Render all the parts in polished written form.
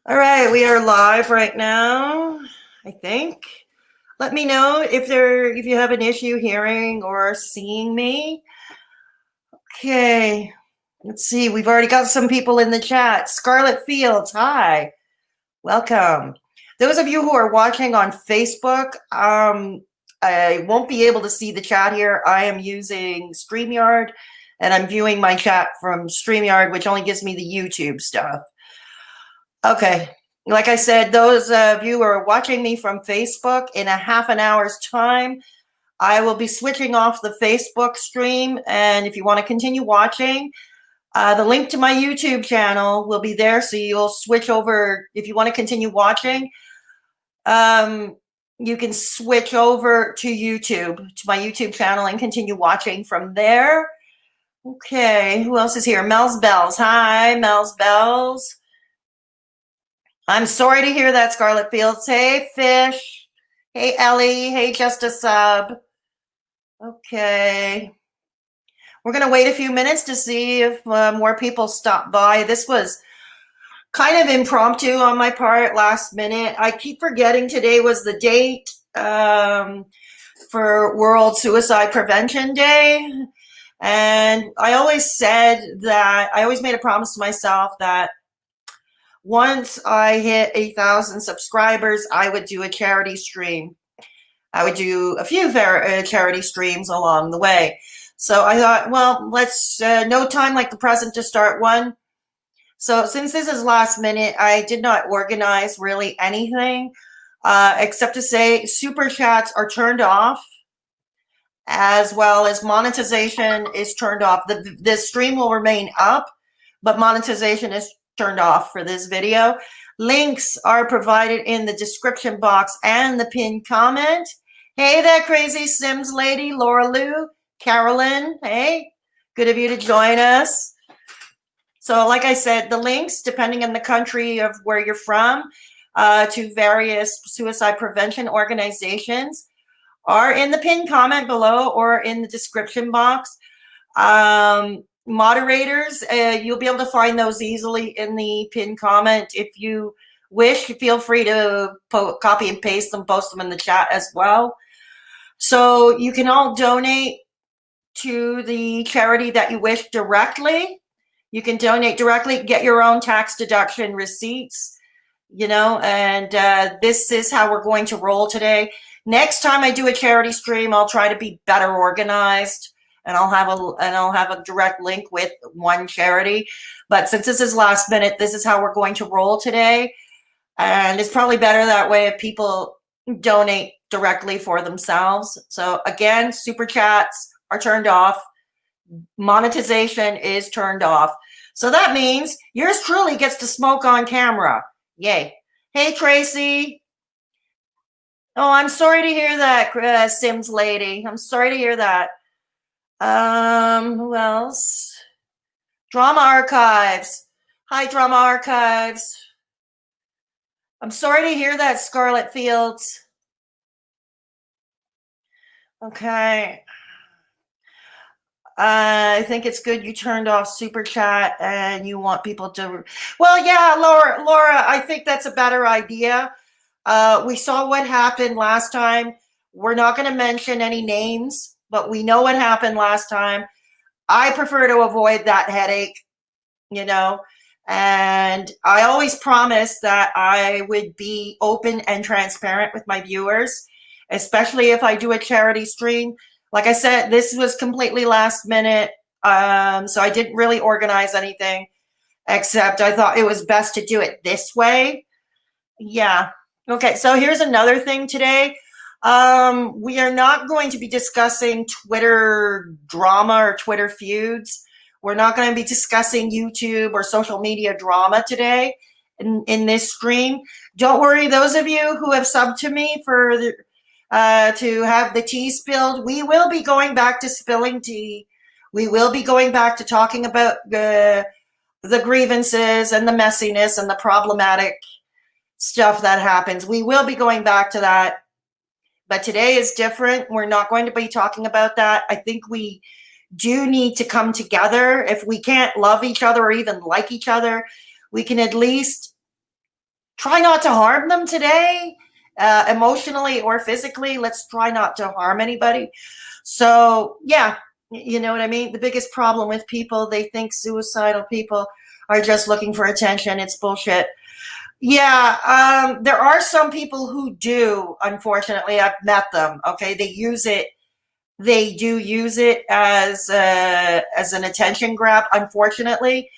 All right, we are live right now, I think. Let me know if you have an issue hearing or seeing me. Okay. Let's see. We've already got some people in the chat. Scarlet Fields, hi. Welcome. Those of you who are watching on Facebook, I won't be able to see the chat here. I am using StreamYard and I'm viewing my chat from StreamYard, which only gives me the YouTube stuff. Okay. Like I said, those of you who are watching me from Facebook, in a half an hour's time, I will be switching off the Facebook stream. And if you want to continue watching, the link to my YouTube channel will be there. So you'll switch over. If you want to continue watching, you can switch over to YouTube, to my YouTube channel, and continue watching from there. Okay. Who else is here? Mel's Bells. Hi, Mel's Bells. I'm sorry to hear that, Scarlet Fields. Hey, Fish. Hey, Ellie. Hey, Just a Sub. Okay. We're going to wait a few minutes to see if more people stop by. This was kind of impromptu on my part, last minute. I keep forgetting today was the date for World Suicide Prevention Day. And I always said that, I always made a promise to myself that once I hit 1,000 subscribers, I would do a charity stream. I would do a few charity streams along the way. So I thought, well, let's, no time like the present to start one. So since this is last minute, I did not organize really anything, except to say super chats are turned off, as well as monetization is turned off. The stream will remain up, but monetization is turned off for this video. Links are provided in the description box and the pinned comment. Hey, that crazy Sims lady, Laura Lou, Carolyn. Hey, good of you to join us. So like I said, the links, depending on the country of where you're from, to various suicide prevention organizations are in the pinned comment below or in the description box. Moderators, you'll be able to find those easily in the pinned comment. If you wish, feel free to copy and paste them, post them in the chat as well. So you can all donate to the charity that you wish directly. You can donate directly, get your own tax deduction receipts, and this is how we're going to roll today. Next time I do a charity stream, I'll try to be better organized. And I'll have a direct link with one charity. But since this is last minute, this is how we're going to roll today. And it's probably better that way if people donate directly for themselves. So again, super chats are turned off. Monetization is turned off. So that means yours truly gets to smoke on camera. Yay. Hey, Tracy. Oh, I'm sorry to hear that, Sims lady. I'm sorry to hear that. Who else? Drama Archives. Hi, Drama Archives. I'm sorry to hear that, Scarlet Fields. Okay. I think it's good you turned off Super Chat and you want people to... Well, yeah, Laura, I think that's a better idea. We saw what happened last time. We're not going to mention any names, but we know what happened last time. I prefer to avoid that headache, and I always promised that I would be open and transparent with my viewers, especially if I do a charity stream. Like I said, this was completely last minute, so I didn't really organize anything, except I thought it was best to do it this way. Yeah. Okay, so here's another thing today. We are not going to be discussing Twitter drama or Twitter feuds. We're not going to be discussing YouTube or social media drama today in this stream. Don't worry, those of you who have subbed to me for to have the tea spilled, we will be going back to spilling tea. We will be going back to talking about the grievances and the messiness and the problematic stuff that happens. We will be going back to that. But today is different. We're not going to be talking about that. I think we do need to come together. If we can't love each other or even like each other, we can at least try not to harm them today, emotionally or physically. Let's try not to harm anybody. So, yeah, you know what I mean? The biggest problem with people, they think suicidal people are just looking for attention. It's bullshit. Yeah, there are some people who do, unfortunately. I've met them. Okay, they do use it as an attention grab, unfortunately.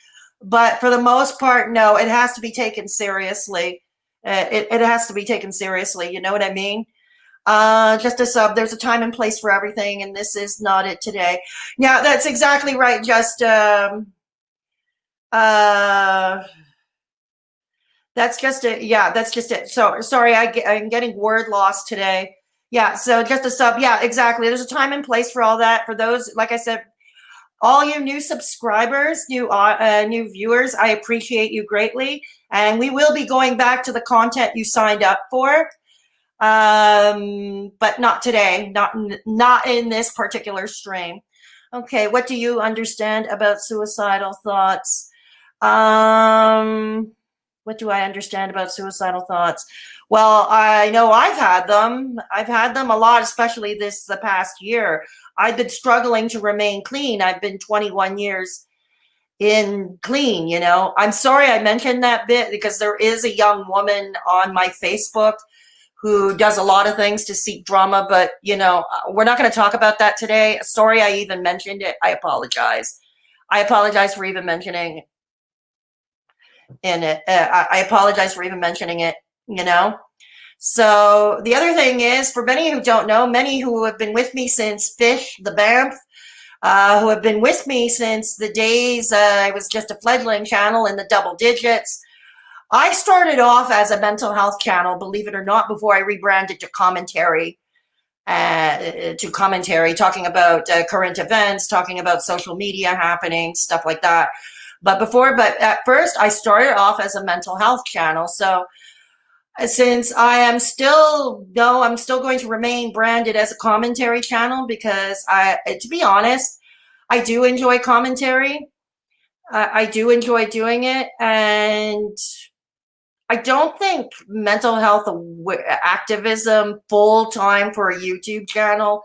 But for the most part, no, it has to be taken seriously. It has to be taken seriously. You know what I mean? Just a sub. There's a time and place for everything, and this is not it today. Yeah, that's exactly right. Just uh, that's just it. Yeah, that's just it. So sorry, I'm getting word lost today. Yeah, so just a sub. Yeah, exactly. There's a time and place for all that. For those, like I said, all you new subscribers, new viewers, I appreciate you greatly. And we will be going back to the content you signed up for, but not today, not in this particular stream. Okay, what do you understand about suicidal thoughts? What do I understand about suicidal thoughts? Well, I know I've had them. I've had them a lot, especially the past year. I've been struggling to remain clean. I've been 21 years in clean, you know. I'm sorry I mentioned that bit because there is a young woman on my Facebook who does a lot of things to seek drama, but, you know, we're not going to talk about that today. Sorry I even mentioned it. I apologize. I apologize for even mentioning it. I apologize for even mentioning it, you know. So the other thing is, for many who don't know, many who have been with me since Fish, the Banff, who have been with me since the days I was just a fledgling channel in the double digits. I started off as a mental health channel, believe it or not, before I rebranded to commentary, talking about current events, talking about social media happenings, stuff like that. But at first I started off as a mental health channel. So since I'm still going to remain branded as a commentary channel because to be honest, I do enjoy commentary. I do enjoy doing it, and I don't think mental health activism full time for a YouTube channel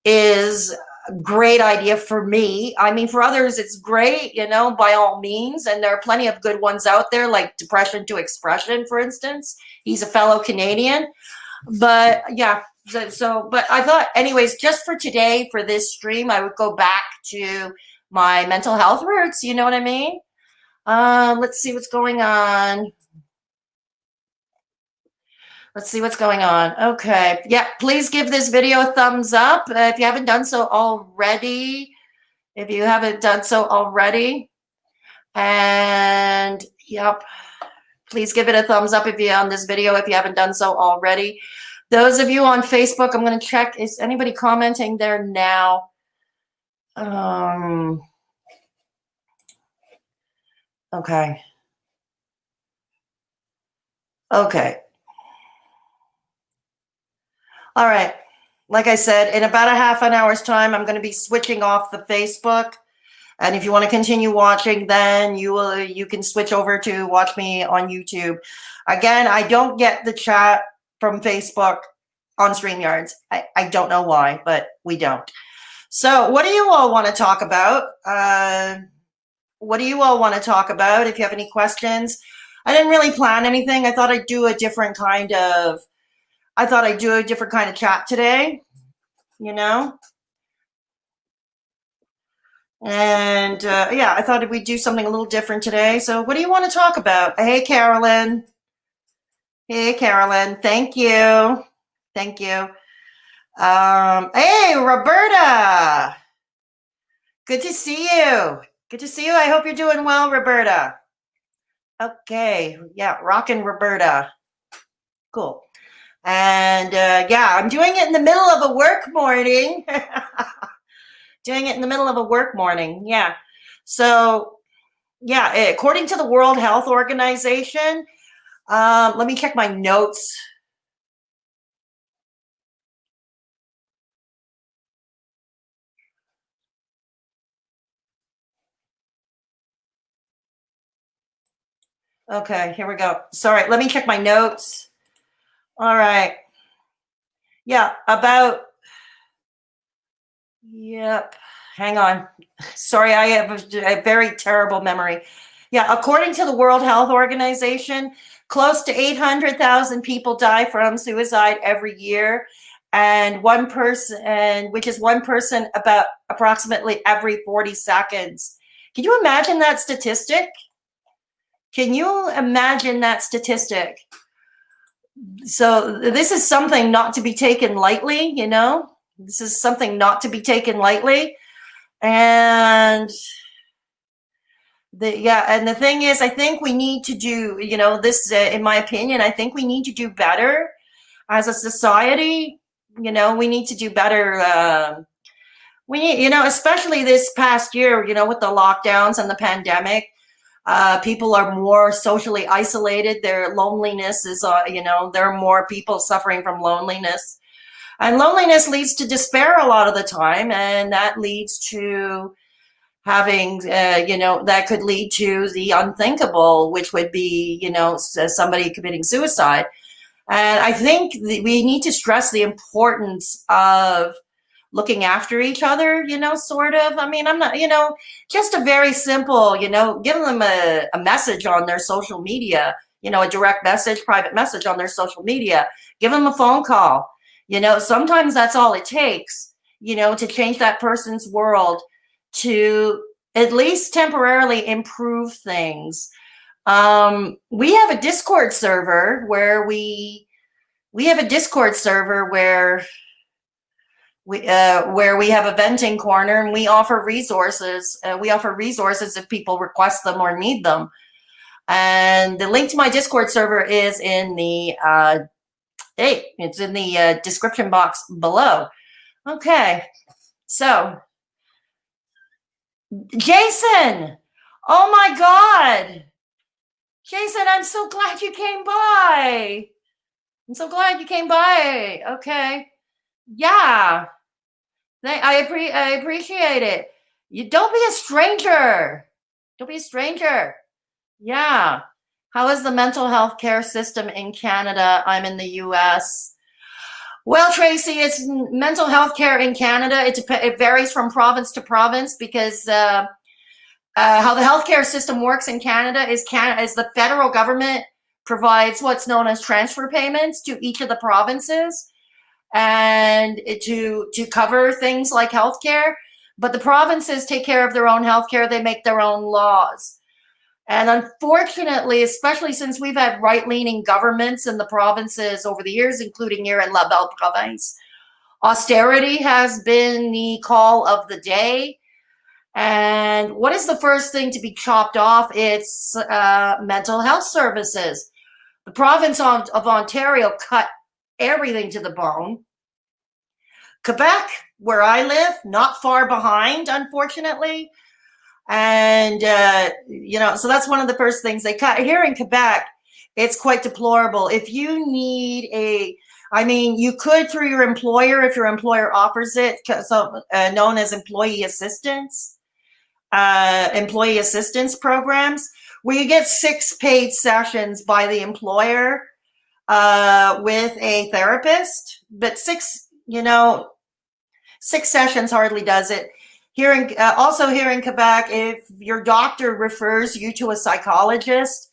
is a great idea for me. I mean, for others, it's great, you know, by all means. And there are plenty of good ones out there, like Depression to Expression, for instance. He's a fellow Canadian. But yeah, but I thought, anyways, just for today, for this stream, I would go back to my mental health roots. You know what I mean? Let's see what's going on. Let's see what's going on. Okay. Yeah, please give this video a thumbs up if you haven't done so already. If you haven't done so already. And yep, please give it a thumbs up if you're on this video if you haven't done so already. Those of you on Facebook, I'm going to check. Is anybody commenting there now? Okay. Okay. All right. Like I said, in about a half an hour's time, I'm going to be switching off the Facebook. And if you want to continue watching, then you can switch over to watch me on YouTube. Again, I don't get the chat from Facebook on StreamYards. I don't know why, but we don't. So what do you all want to talk about? What do you all want to talk about? If you have any questions, I didn't really plan anything. I thought I'd do a different kind of chat today, you know? And yeah, I thought we'd do something a little different today. So what do you want to talk about? Hey, Carolyn. Hey, Carolyn. Thank you. Thank you. Hey, Roberta. Good to see you. Good to see you. I hope you're doing well, Roberta. Okay. Yeah, rockin' Roberta. Cool. And yeah, I'm doing it in the middle of a work morning. Doing it in the middle of a work morning. Yeah. So, yeah, according to the World Health Organization, let me check my notes. Okay, here we go. Sorry, let me check my notes. All right. Yeah, about, yep. Hang on. Sorry, I have a very terrible memory. Yeah, according to the World Health Organization, close to 800,000 people die from suicide every year. And one person, which is one person about approximately every 40 seconds. Can you imagine that statistic? Can you imagine that statistic? So this is something not to be taken lightly, you know? This is something not to be taken lightly. And the thing is, I think we need to do, this, in my opinion, I think we need to do better as a society. We need to do better. We need, especially this past year, with the lockdowns and the pandemic, people are more socially isolated. Their loneliness is, there are more people suffering from loneliness. And loneliness leads to despair a lot of the time. And that leads to having, that could lead to the unthinkable, which would be, somebody committing suicide. And I think we need to stress the importance of looking after each other, sort of. I mean, I'm not, just a very simple, giving them a message on their social media, a direct message, private message on their social media, give them a phone call. Sometimes that's all it takes, to change that person's world, to at least temporarily improve things. We have a Discord server where we have a Discord server where we have a venting corner, and we offer resources. We offer resources if people request them or need them. And the link to my Discord server is in the it's in the description box below. Okay, so Jason, oh my God, Jason, I'm so glad you came by. I'm so glad you came by. Okay, yeah. I appreciate it. You don't be a stranger. Don't be a stranger. Yeah. How is the mental health care system in Canada? I'm in the US. Well, Tracy, it's mental health care in Canada. It varies from province to province because how the healthcare system works in Canada is the federal government provides what's known as transfer payments to each of the provinces, and to cover things like healthcare. But the provinces take care of their own healthcare. They make their own laws. And unfortunately, especially since we've had right-leaning governments in the provinces over the years, including here in La Belle Province, austerity has been the call of the day. And what is the first thing to be chopped off? It's mental health services. The province of Ontario cut everything to the bone. Quebec, where I live, not far behind, unfortunately. And, so that's one of the first things they cut. Here in Quebec, it's quite deplorable. If you need you could through your employer, if your employer offers it, known as employee assistance programs, where you get 6 paid sessions by the employer with a therapist, but 6 sessions hardly does it. Also here in Quebec, if your doctor refers you to a psychologist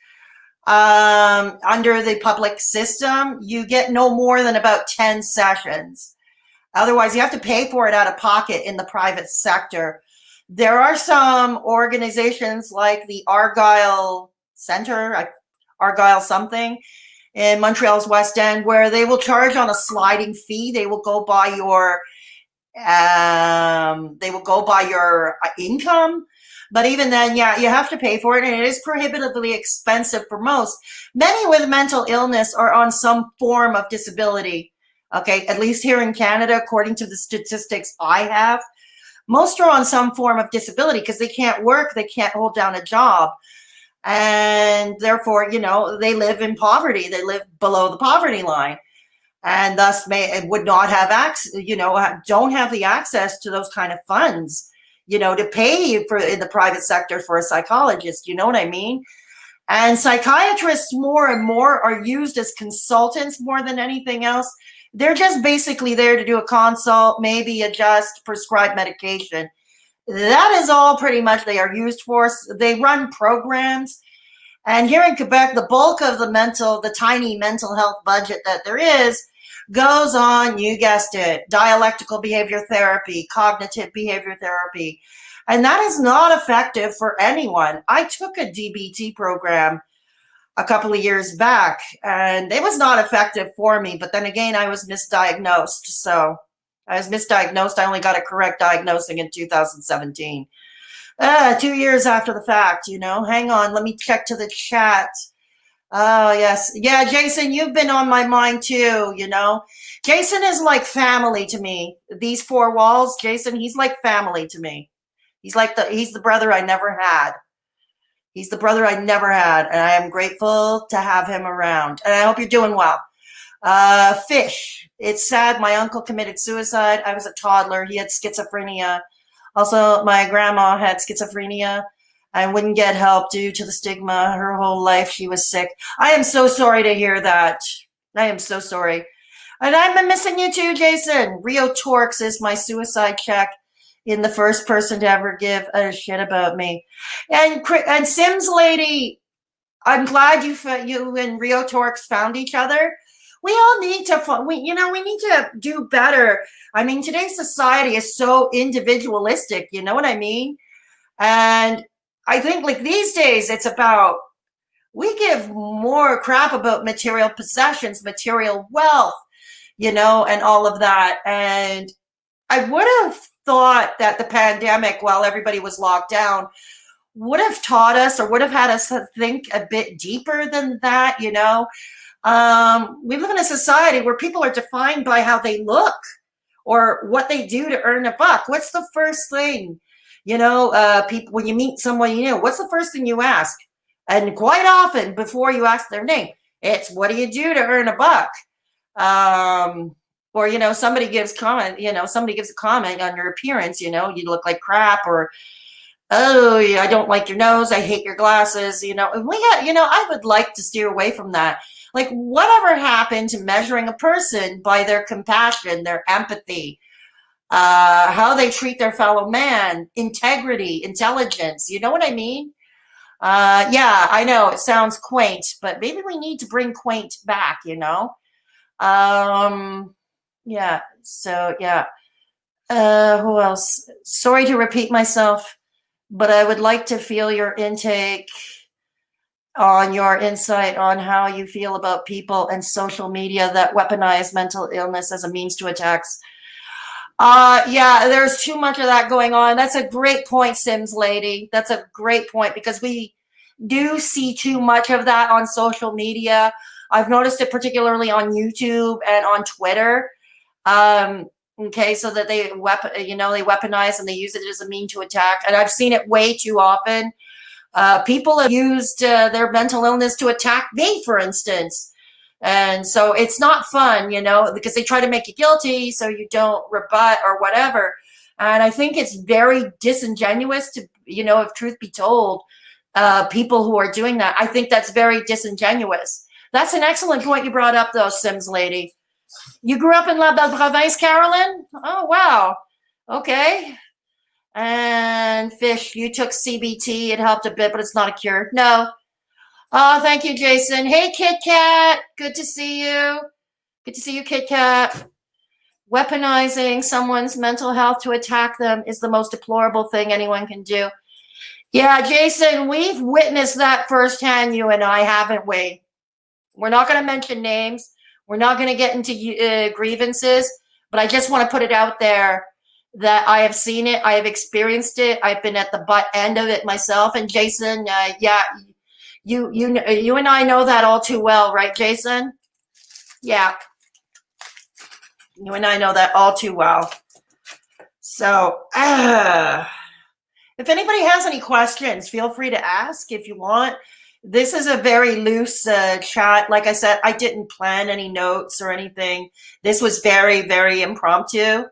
under the public system, you get no more than about 10 sessions. Otherwise, you have to pay for it out of pocket in the private sector. There are some organizations like the Argyle Center, Argyle something, in Montreal's West End, where they will charge on a sliding fee. They will go by your income, but even then, you have to pay for it, and it is prohibitively expensive for most. Many with mental illness are on some form of disability. Okay, at least here in Canada, according to the statistics I have, most are on some form of disability because they can't work, they can't hold down a job, and therefore, they live in poverty. They live below the poverty line, and thus would not have access, don't have the access to those kind of funds, to pay for in the private sector for a psychologist. You know what I mean? And psychiatrists more and more are used as consultants more than anything else. They're just basically there to do a consult, maybe adjust, prescribe medication. That is all pretty much they are used for. They run programs. And here in Quebec, the bulk of the tiny mental health budget that there is goes on, you guessed it, dialectical behavior therapy, cognitive behavior therapy. And that is not effective for anyone. I took a DBT program a couple of years back, and it was not effective for me. But then again, I was misdiagnosed. So I was misdiagnosed. I only got a correct diagnosing in 2017. 2 years after the fact, hang on, let me check to the chat. Oh, yes. Yeah, Jason, you've been on my mind too, Jason is like family to me. These four walls, Jason, he's like family to me. He's the brother I never had. He's the brother I never had, and I am grateful to have him around. And I hope you're doing well. Fish, it's sad. My uncle committed suicide. I was a toddler. He had schizophrenia. Also, my grandma had schizophrenia and wouldn't get help due to the stigma. Her whole life she was sick. I am so sorry to hear that. I am so sorry. And I'm missing you too, Jason. Rio Torx is my suicide check in the first person to ever give a shit about me. And Sims Lady, I'm glad you and Rio Torx found each other. We all need to, we need to do better. I mean, today's society is so individualistic, you know what I mean? And I think like these days it's about, we give more crap about material possessions, material wealth, and all of that. And I would have thought that the pandemic, while everybody was locked down, would have taught us or would have had us think a bit deeper than that, We live in a society where people are defined by how they look or what they do to earn a buck. What's the first thing, people, when you meet someone, what's the first thing you ask? And quite often before you ask their name, it's what do you do to earn a buck? Or, somebody gives a comment on your appearance, you look like crap, or, oh, yeah, I don't like your nose, I hate your glasses, and I would like to steer away from that. Like, whatever happened to measuring a person by their compassion, their empathy, how they treat their fellow man, integrity, intelligence, you know what I mean? Yeah, I know it sounds quaint, but maybe we need to bring quaint back, Yeah, so yeah. Who else? Sorry to repeat myself, but I would like to feel your intake on your insight on how you feel about people and social media that weaponize mental illness as a means to attacks. Yeah, there's too much of that going on. That's a great point, Sims Lady. That's a great point, because we do see too much of that on social media. I've noticed it particularly on YouTube and on Twitter. Okay, so that they weaponize and they use it as a mean to attack. And I've seen it way too often. People have used their mental illness to attack me, for instance. And so it's not fun, because they try to make you guilty so you don't rebut or whatever. And I think it's very disingenuous to, if truth be told, people who are doing that. I think that's very disingenuous. That's an excellent point you brought up, though, Sims Lady. You grew up in La Belle Province, Carolyn? Oh, wow. Okay. And Fish, you took CBT. It helped a bit, but it's not a cure. No. Oh, thank you, Jason. Hey, Kit Kat. Good to see you. Good to see you, Kit Kat. Weaponizing someone's mental health to attack them is the most deplorable thing anyone can do. Yeah, Jason, we've witnessed that firsthand, you and I, haven't we? We're not going to mention names. We're not going to get into grievances, but I just want to put it out there that I have seen it. I have experienced it. I've been at the butt end of it myself. And Jason, yeah, you and I know that all too well, right, Jason? Yeah. You and I know that all too well. So, if anybody has any questions, feel free to ask if you want. This is a very loose chat. Like I said, I didn't plan any notes or anything. This was very, very impromptu.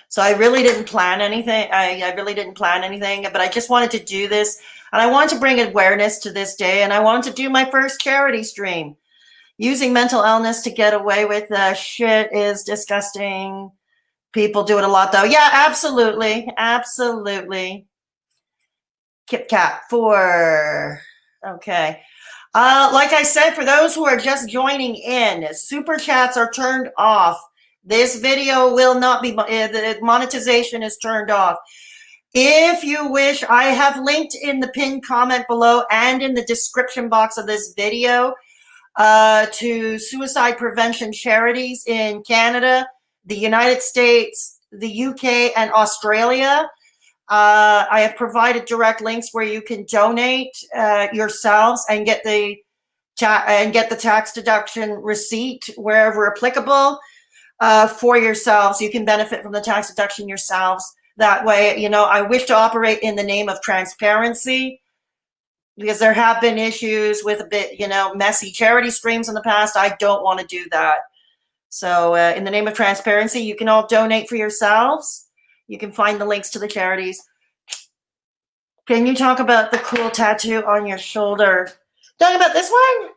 So I really didn't plan anything. I really didn't plan anything, but I just wanted to do this. And I want to bring awareness to this day, and I want to do my first charity stream. Using mental illness to get away with shit is disgusting. People do it a lot, though. Yeah, absolutely. Absolutely. Kit Kat 4. Okay. Like I said, for those who are just joining in, super chats are turned off. This video will not be, the monetization is turned off. If you wish, I have linked in the pinned comment below and in the description box of this video to suicide prevention charities in Canada, the United States, the UK, and Australia. I have provided direct links where you can donate yourselves and get the tax deduction receipt wherever applicable for yourselves. You can benefit from the tax deduction yourselves. That way, you know, I wish to operate in the name of transparency, because there have been issues with a bit, you know, messy charity streams in the past. I don't want to do that. So in the name of transparency, you can all donate for yourselves. You can find the links to the charities. Can you talk about the cool tattoo on your shoulder? Talking about this one?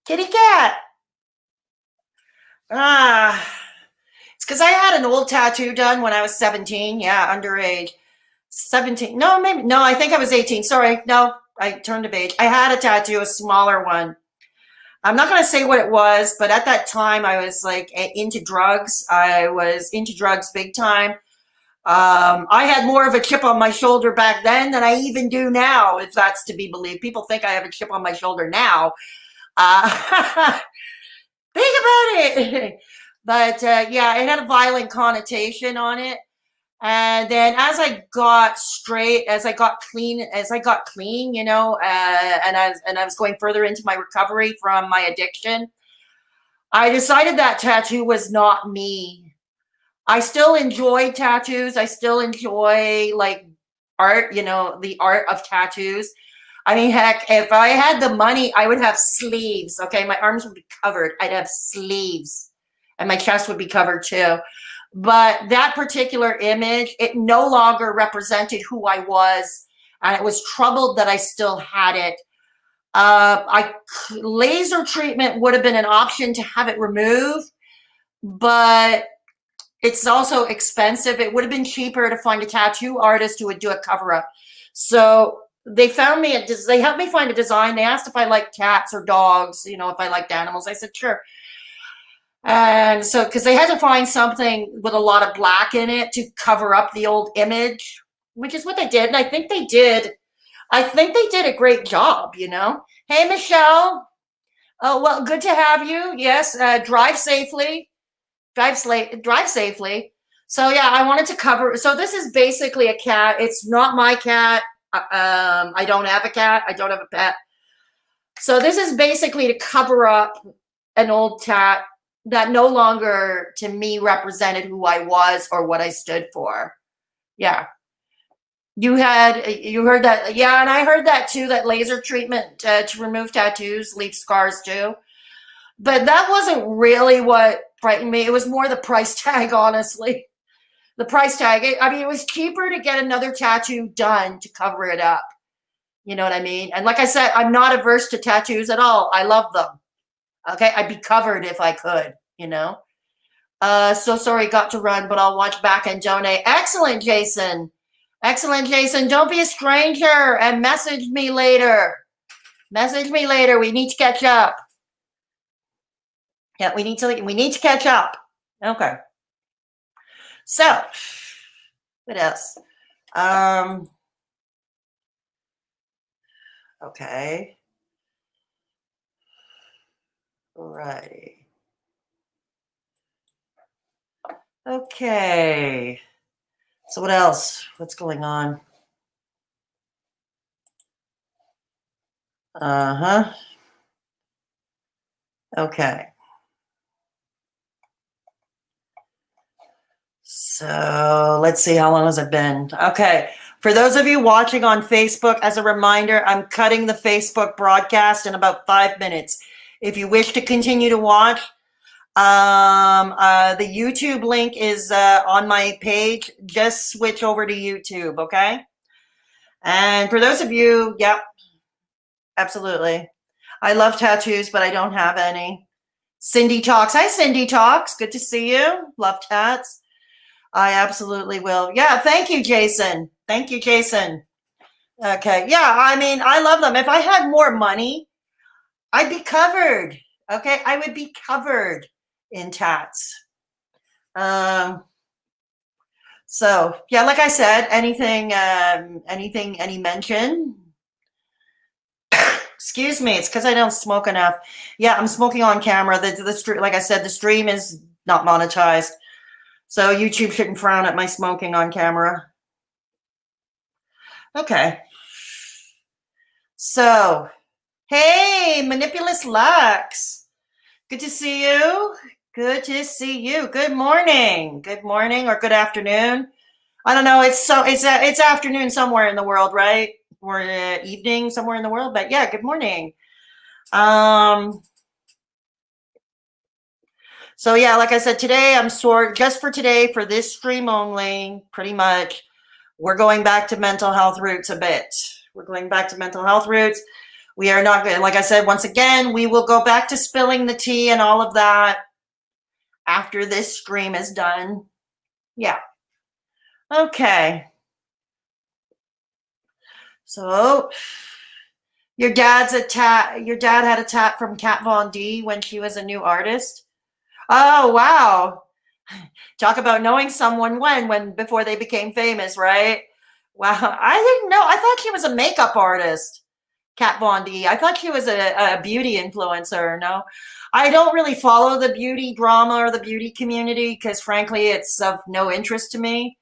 Kitty cat. It's because I had an old tattoo done when I was 17. Yeah, underage. 17. No, maybe. No, I think I was 18. Sorry. No, I turned of age. I had a tattoo, a smaller one. I'm not going to say what it was, but at that time I was like into drugs. I was into drugs big time. I had more of a chip on my shoulder back then than I even do now, if that's to be believed. People think I have a chip on my shoulder now. Think about it. But yeah, it had a violent connotation on it. And then as I got clean, you know, and I was going further into my recovery from my addiction, I decided that tattoo was not me. I still enjoy tattoos. I still enjoy like art, you know, the art of tattoos. I mean, heck, if I had the money, I would have sleeves. Okay, my arms would be covered. I'd have sleeves, and my chest would be covered too. But that particular image, it no longer represented who I was, and it was troubled that I still had it. Laser treatment would have been an option to have it removed, but it's also expensive. It would have been cheaper to find a tattoo artist who would do a cover up. So they found me, they helped me find a design. They asked if I liked cats or dogs, you know, if I liked animals. I said, sure. And so, because they had to find something with a lot of black in it to cover up the old image, which is what they did. And I think they did a great job, you know. Hey, Michelle. Oh, well, good to have you. Yes, drive safely. Drive safely. So yeah, I wanted to cover. So this is basically a cat. It's not my cat. I don't have a cat. I don't have a pet. So this is basically to cover up an old tat that no longer to me represented who I was or what I stood for. Yeah. You heard that. Yeah. And I heard that too, that laser treatment to remove tattoos, leave scars too. But that wasn't really what frightened me. It was more the price tag, honestly. The price tag. I mean, it was cheaper to get another tattoo done to cover it up. You know what I mean? And like I said, I'm not averse to tattoos at all. I love them. Okay, I'd be covered if I could, you know. So sorry, got to run, but I'll watch back and donate. Excellent, Jason. Excellent, Jason. Don't be a stranger and message me later. Message me later. We need to catch up. Yeah, we need to catch up. Okay. So, what else? Okay. Alrighty. Okay. So what else? What's going on? Uh-huh. Okay. So let's see, how long has it been? Okay. For those of you watching on Facebook, as a reminder, I'm cutting the Facebook broadcast in about 5 minutes. If you wish to continue to watch, the YouTube link is on my page. Just switch over to YouTube, okay? And for those of you, yep, absolutely. I love tattoos, but I don't have any. Cindy Talks. Hi, Cindy Talks. Good to see you. Love tats. I absolutely will. Yeah, thank you, Jason. Thank you, Jason. Okay. Yeah, I mean, I love them. If I had more money, I'd be covered. Okay, I would be covered in tats. Um, so yeah, like I said, any mention. Excuse me, it's because I don't smoke enough. Yeah, I'm smoking on camera. Like I said, the stream is not monetized, so YouTube shouldn't frown at my smoking on camera. Okay. So, hey, Manipulous Lux. Good to see you. Good to see you. Good morning. Good morning or good afternoon. I don't know. It's afternoon somewhere in the world, right? Or evening somewhere in the world. But yeah, good morning. So yeah, like I said, today just for today, for this stream only, pretty much, we're going back to mental health roots a bit. We're going back to mental health roots. We are not going, like I said, once again, we will go back to spilling the tea and all of that after this stream is done. Yeah. Okay. So your dad had a tat from Kat Von D when she was a new artist. Oh, wow. Talk about knowing someone before they became famous, right? Wow. I didn't know. I thought she was a makeup artist, Kat Von D. I thought she was a beauty influencer. No, I don't really follow the beauty drama or the beauty community because frankly, it's of no interest to me.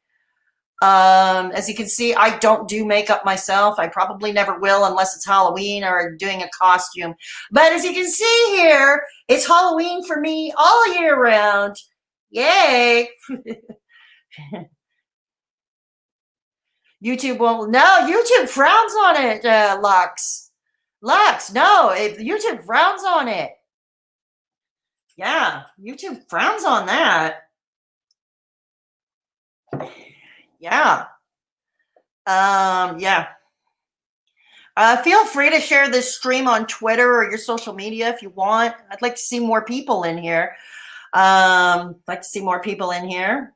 As you can see, I don't do makeup myself. I probably never will unless it's Halloween or doing a costume. But as you can see here, it's Halloween for me all year round. Yay! YouTube frowns on it, Lux. Lux, no, YouTube frowns on it. Yeah, YouTube frowns on that. Yeah. Yeah. Feel free to share this stream on Twitter or your social media if you want. I'd like to see more people in here. Like to see more people in here.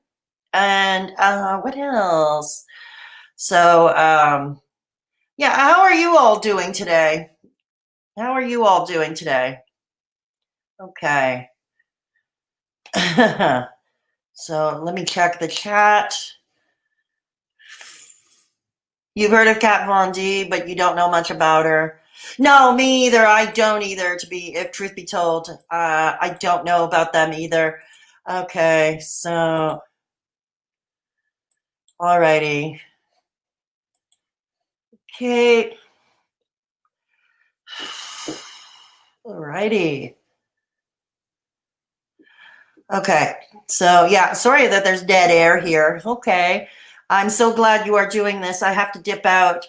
And what else? So, yeah, how are you all doing today? How are you all doing today? Okay. So let me check the chat. You've heard of Kat Von D, but you don't know much about her. No, me either. I don't either, if truth be told. I don't know about them either. Okay, so, alrighty. Okay. Alrighty. Okay, so yeah, sorry that there's dead air here. Okay, I'm so glad you are doing this. I have to dip out.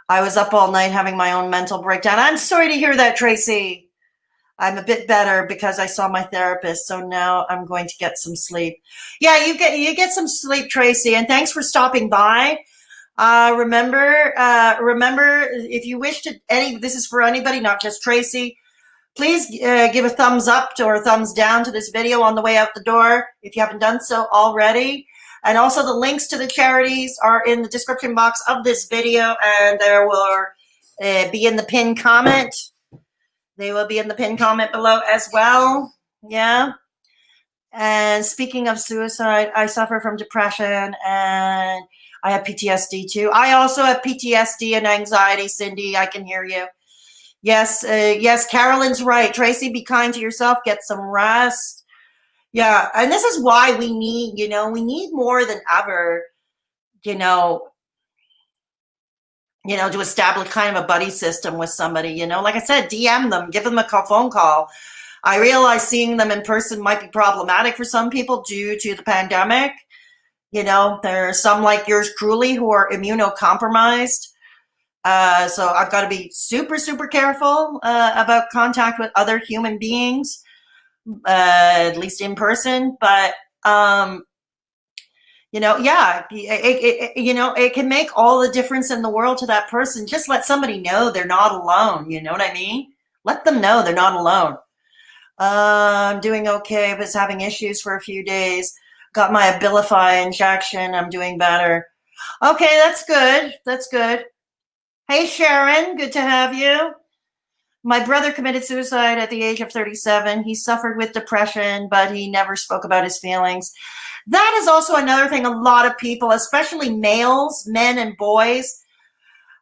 I was up all night having my own mental breakdown. I'm sorry to hear that, Tracy. I'm a bit better because I saw my therapist, so now I'm going to get some sleep. Yeah, you get some sleep, Tracy, and thanks for stopping by. Remember, if you wish to this is for anybody, not just Tracy. Please give a thumbs up or a thumbs down to this video on the way out the door if you haven't done so already. And also the links to the charities are in the description box of this video, and there will be in the pinned comment. They will be in the pinned comment below as well. Yeah. And speaking of suicide, I suffer from depression and I have PTSD too. I also have PTSD and anxiety, Cindy. I can hear you. Yes, yes, Carolyn's right. Tracy, be kind to yourself. Get some rest. Yeah, and this is why we need more than ever, you know, to establish kind of a buddy system with somebody. Like I said, DM them, give them a phone call. I realize seeing them in person might be problematic for some people due to the pandemic. There are some like yours truly who are immunocompromised. So I've got to be super, super careful about contact with other human beings, at least in person. But Yeah, it can make all the difference in the world to that person. Just let somebody know they're not alone. You know what I mean? Let them know they're not alone. I'm doing okay. I was having issues for a few days. Got my Abilify injection. I'm doing better. Okay, that's good. That's good. Hey, Sharon, good to have you. My brother committed suicide at the age of 37. He suffered with depression, but he never spoke about his feelings. That is also another thing a lot of people, especially males, men and boys,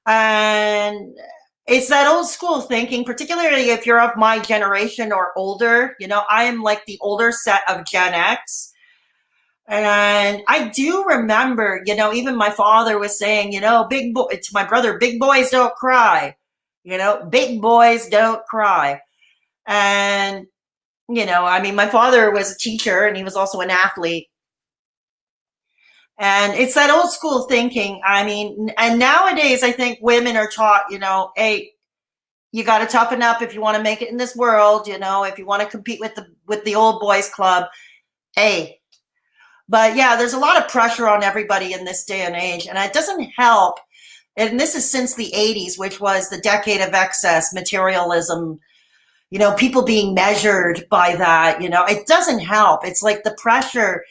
and it's that old school thinking, particularly if you're of my generation or older. I am like the older set of Gen X. And I do remember, even my father was saying, big boy to my brother, big boys don't cry. Big boys don't cry. And, my father was a teacher and he was also an athlete. And it's that old school thinking. And nowadays I think women are taught, hey, you got to toughen up if you want to make it in this world, if you want to compete with the old boys club, hey. But yeah, there's a lot of pressure on everybody in this day and age, and it doesn't help. And this is since the 80s, which was the decade of excess materialism, people being measured by that, it doesn't help. It's like the pressure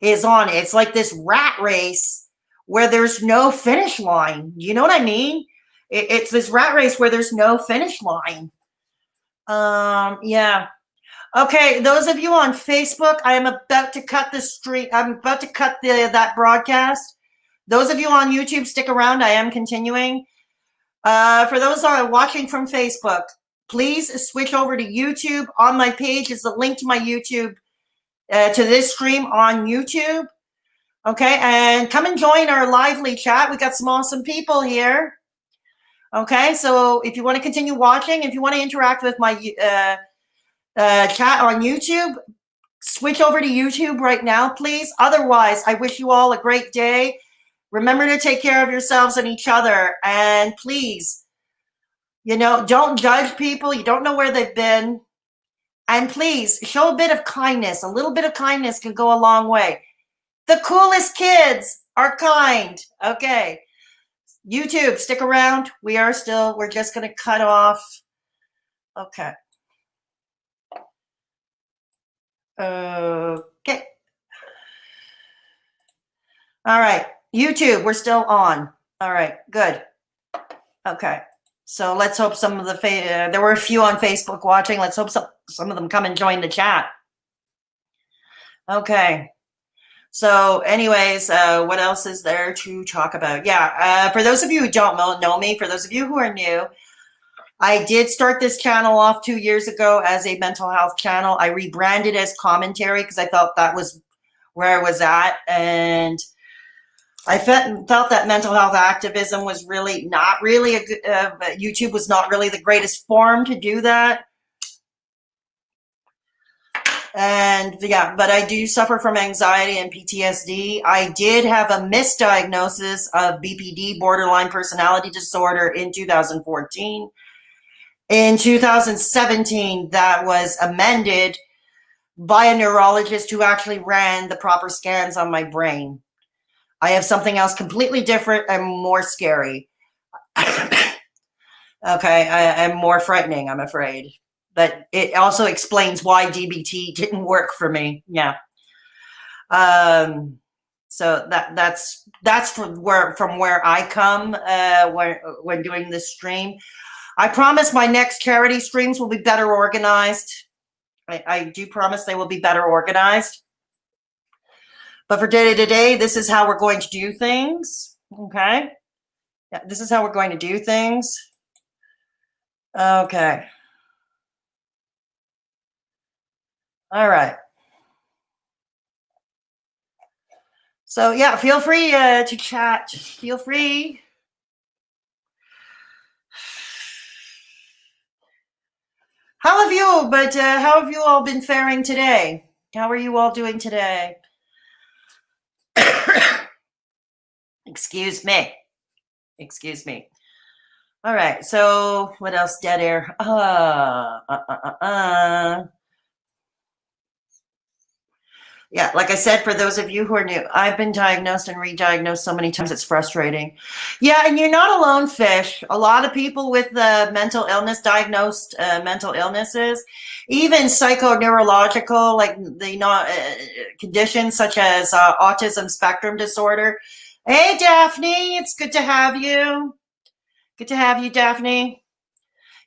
is on. It's like this rat race where there's no finish line. You know what I mean? It's this rat race where there's no finish line. Yeah. Okay, those of you on Facebook, I am about to cut the stream. I'm about to cut that broadcast. Those of you on YouTube, stick around. I am continuing. For those watching from Facebook, please switch over to YouTube. On my page is the link to my YouTube, to this stream on YouTube. Okay, and come and join our lively chat. We got some awesome people here. Okay, so if you want to continue watching, if you want to interact with my chat on YouTube, switch over to YouTube right now, please. Otherwise, I wish you all a great day. Remember to take care of yourselves and each other. And please, don't judge people. You don't know where they've been. And please, show a bit of kindness. A little bit of kindness can go a long way. The coolest kids are kind. Okay. YouTube, stick around. We're just going to cut off. Okay. Okay. All right. YouTube, we're still on. All right. Good. Okay. So let's hope some of the there were a few on Facebook watching. Let's hope some of them come and join the chat. Okay. So anyways, what else is there to talk about? Yeah. For those of you who don't know me, for those of you who are new, I did start this channel off 2 years ago as a mental health channel. I rebranded as commentary because I felt that was where I was at. And I felt that mental health activism was really not really a good, YouTube was not really the greatest form to do that. And yeah, but I do suffer from anxiety and PTSD. I did have a misdiagnosis of BPD, borderline personality disorder, in 2014. In 2017, that was amended by a neurologist who actually ran the proper scans on my brain. I have something else completely different and more scary. Okay, I'm more frightening, I'm afraid. But it also explains why DBT didn't work for me. Yeah. So that's from where I come when doing this stream. I promise my next charity streams will be better organized. I do promise they will be better organized. But for today, this is how we're going to do things. Okay. Yeah, this is how we're going to do things. Okay. All right. So yeah, feel free to chat. Feel free. How have you all been faring today? How are you all doing today? Excuse me. All right. So what else? Dead air. Yeah, like I said, for those of you who are new, I've been diagnosed and re-diagnosed so many times, it's frustrating. Yeah, and you're not alone, Fish. A lot of people with mental illness, diagnosed mental illnesses, even psychoneurological, like the conditions such as autism spectrum disorder. Hey, Daphne, it's good to have you. Good to have you, Daphne.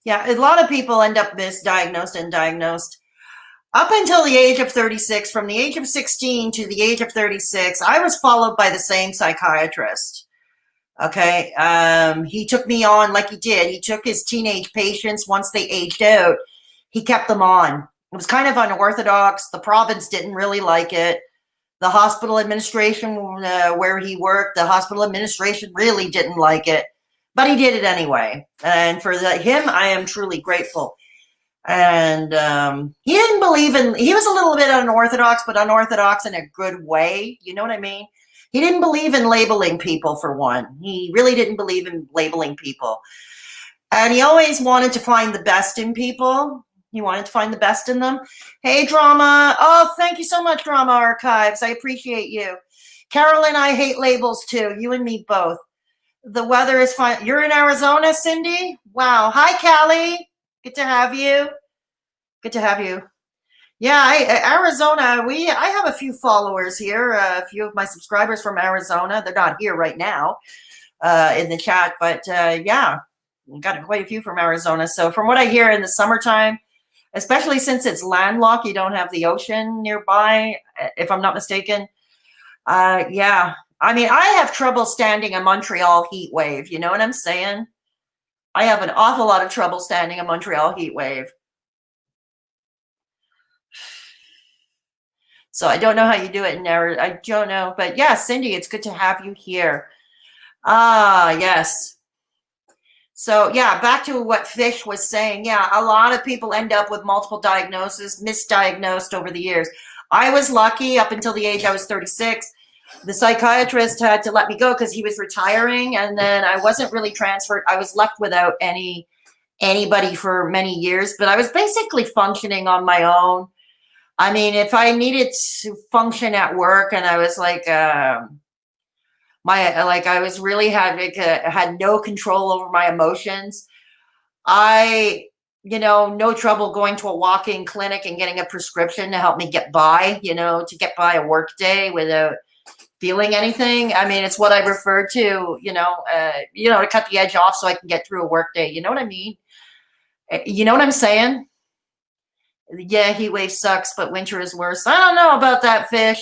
Yeah, a lot of people end up misdiagnosed and diagnosed. Up until the age of 36, from the age of 16 to the age of 36, I was followed by the same psychiatrist. Okay. He took me on like he did. He took his teenage patients once they aged out. He kept them on. It was kind of unorthodox. The province didn't really like it. The hospital administration where he worked, the hospital administration really didn't like it. But he did it anyway. And for him, I am truly grateful. And he didn't believe in, he was a little bit unorthodox, but unorthodox in a good way. You know what I mean? He didn't believe in labeling people, for one. He really didn't believe in labeling people. And he always wanted to find the best in people. He wanted to find the best in them. Hey, Drama. Oh, thank you so much, Drama Archives. I appreciate you. Carolyn, I hate labels too. You and me both. The weather is fine. You're in Arizona, Cindy? Wow. Hi, Callie. Good to have you. Good to have you. Yeah, Arizona. I have a few followers here. A few of my subscribers from Arizona. They're not here right now in the chat, but yeah, got quite a few from Arizona. So from what I hear in the summertime, especially since it's landlocked, you don't have the ocean nearby, if I'm not mistaken. Yeah, I mean, I have trouble standing a Montreal heat wave. You know what I'm saying? I have an awful lot of trouble standing a Montreal heat wave. So I don't know how you do it in there. I don't know. But yeah, Cindy, it's good to have you here. Ah, yes. So yeah, back to what Fish was saying. Yeah, a lot of people end up with multiple diagnoses, misdiagnosed over the years. I was lucky up until the age I was 36. The psychiatrist had to let me go because he was retiring, and then I wasn't really transferred. I was left without anybody for many years, but I was basically functioning on my own. I mean, if I needed to function at work and I was like, I was really had no control over my emotions. I, no trouble going to a walk-in clinic and getting a prescription to help me get by, to get by a work day without feeling anything. I mean, it's what I refer to, to cut the edge off so I can get through a work day. You know what I mean? You know what I'm saying? Yeah, heat wave sucks, but winter is worse. I don't know about that, Fish.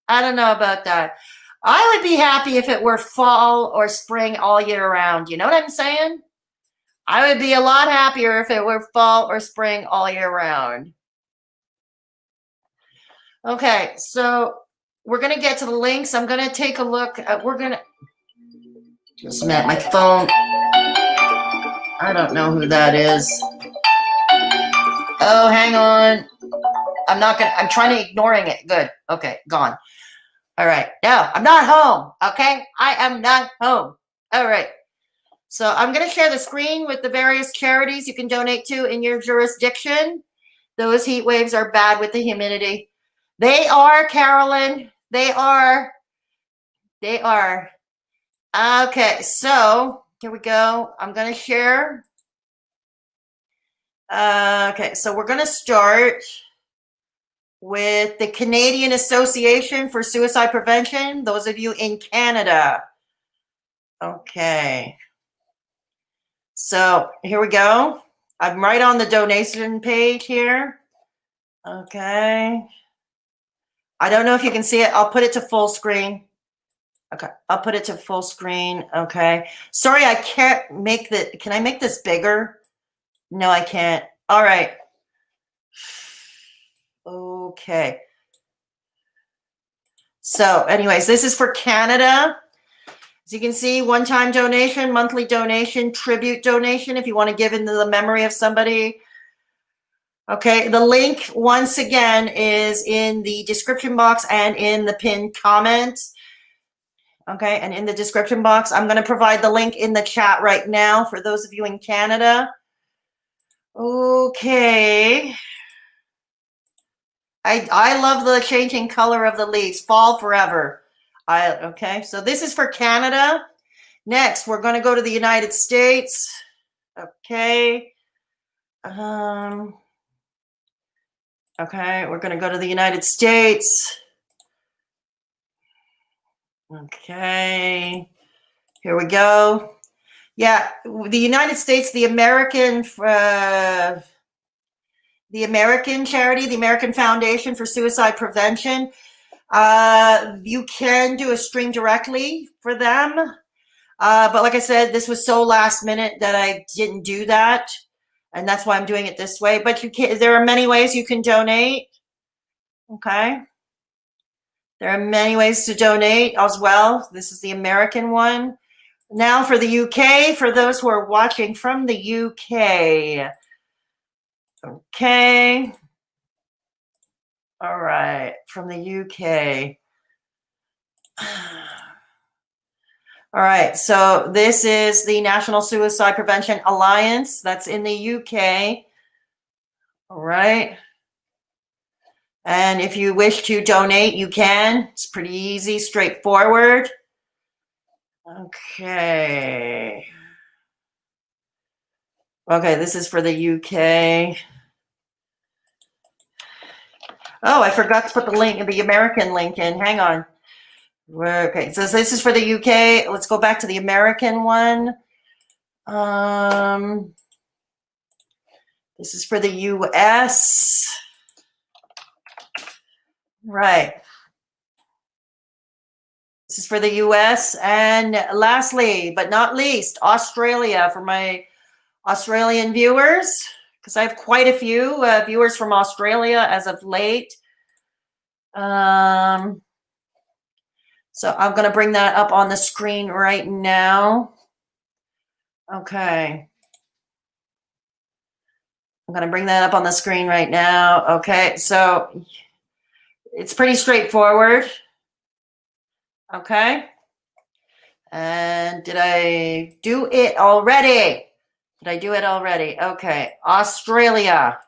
I don't know about that. I would be happy if it were fall or spring all year round. You know what I'm saying? I would be a lot happier if it were fall or spring all year round. Okay, so we're going to get to the links. I'm going to take a look. Just a minute, my phone. I don't know who that is. Oh, hang on. I'm trying to ignoring it. Good. Okay, gone. All right. No, I'm not home. Okay. I am not home. All right. So I'm going to share the screen with the various charities you can donate to in your jurisdiction. Those heat waves are bad with the humidity. They are, Carolyn. They are. They are. Okay. So here we go. I'm going to share. Okay. So we're going to start with the Canadian Association for Suicide Prevention. Those of you in Canada. Okay. So here we go. I'm right on the donation page here. Okay. I don't know if you can see it. I'll put it to full screen. Okay. I'll put it to full screen. Okay. Sorry, I can't make can I make this bigger? No, I can't. All right. Okay. So anyways, this is for Canada. As you can see, one-time donation, monthly donation, tribute donation, if you want to give into the memory of somebody. Okay, the link, once again, is in the description box and in the pinned comment. Okay, and in the description box, I'm going to provide the link in the chat right now for those of you in Canada. Okay. I love the changing color of the leaves. Fall forever. Okay, so this is for Canada. Next, we're going to go to the United States. Okay. Okay, we're going to go to the United States. Okay. Here we go. Yeah, the United States, the American charity, the American Foundation for Suicide Prevention. You can do a stream directly for them. But like I said, this was so last minute that I didn't do that. And that's why I'm doing it this way. But there are many ways you can donate. Okay. There are many ways to donate as well. This is the American one. Now for the UK, for those who are watching from the UK. Okay. All right. From the UK. All right, so this is the National Suicide Prevention Alliance. That's in the UK. All right. And if you wish to donate, you can. It's pretty easy, straightforward. Okay. Okay, this is for the UK. Oh, I forgot to put the link, the American link in. Hang on. Okay, so this is for the UK. Let's go back to the American one. This is for the US. Right. This is for the US. And lastly, but not least, Australia, for my Australian viewers, because I have quite a few viewers from Australia as of late. So I'm going to bring that up on the screen right now. Okay. I'm going to bring that up on the screen right now. Okay, so it's pretty straightforward. Okay. And did I do it already? Did I do it already? Okay. Australia.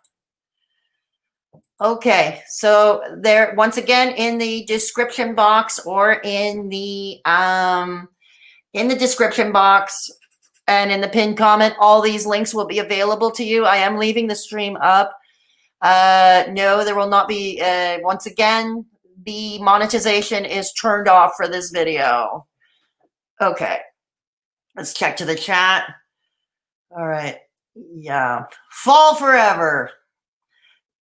Okay. So there, once again, in the description box or in the description box and in the pinned comment, all these links will be available to you. I am leaving the stream up. No, there will not be, once again, the monetization is turned off for this video. Okay. Let's check to the chat. All right. Yeah. Fall forever.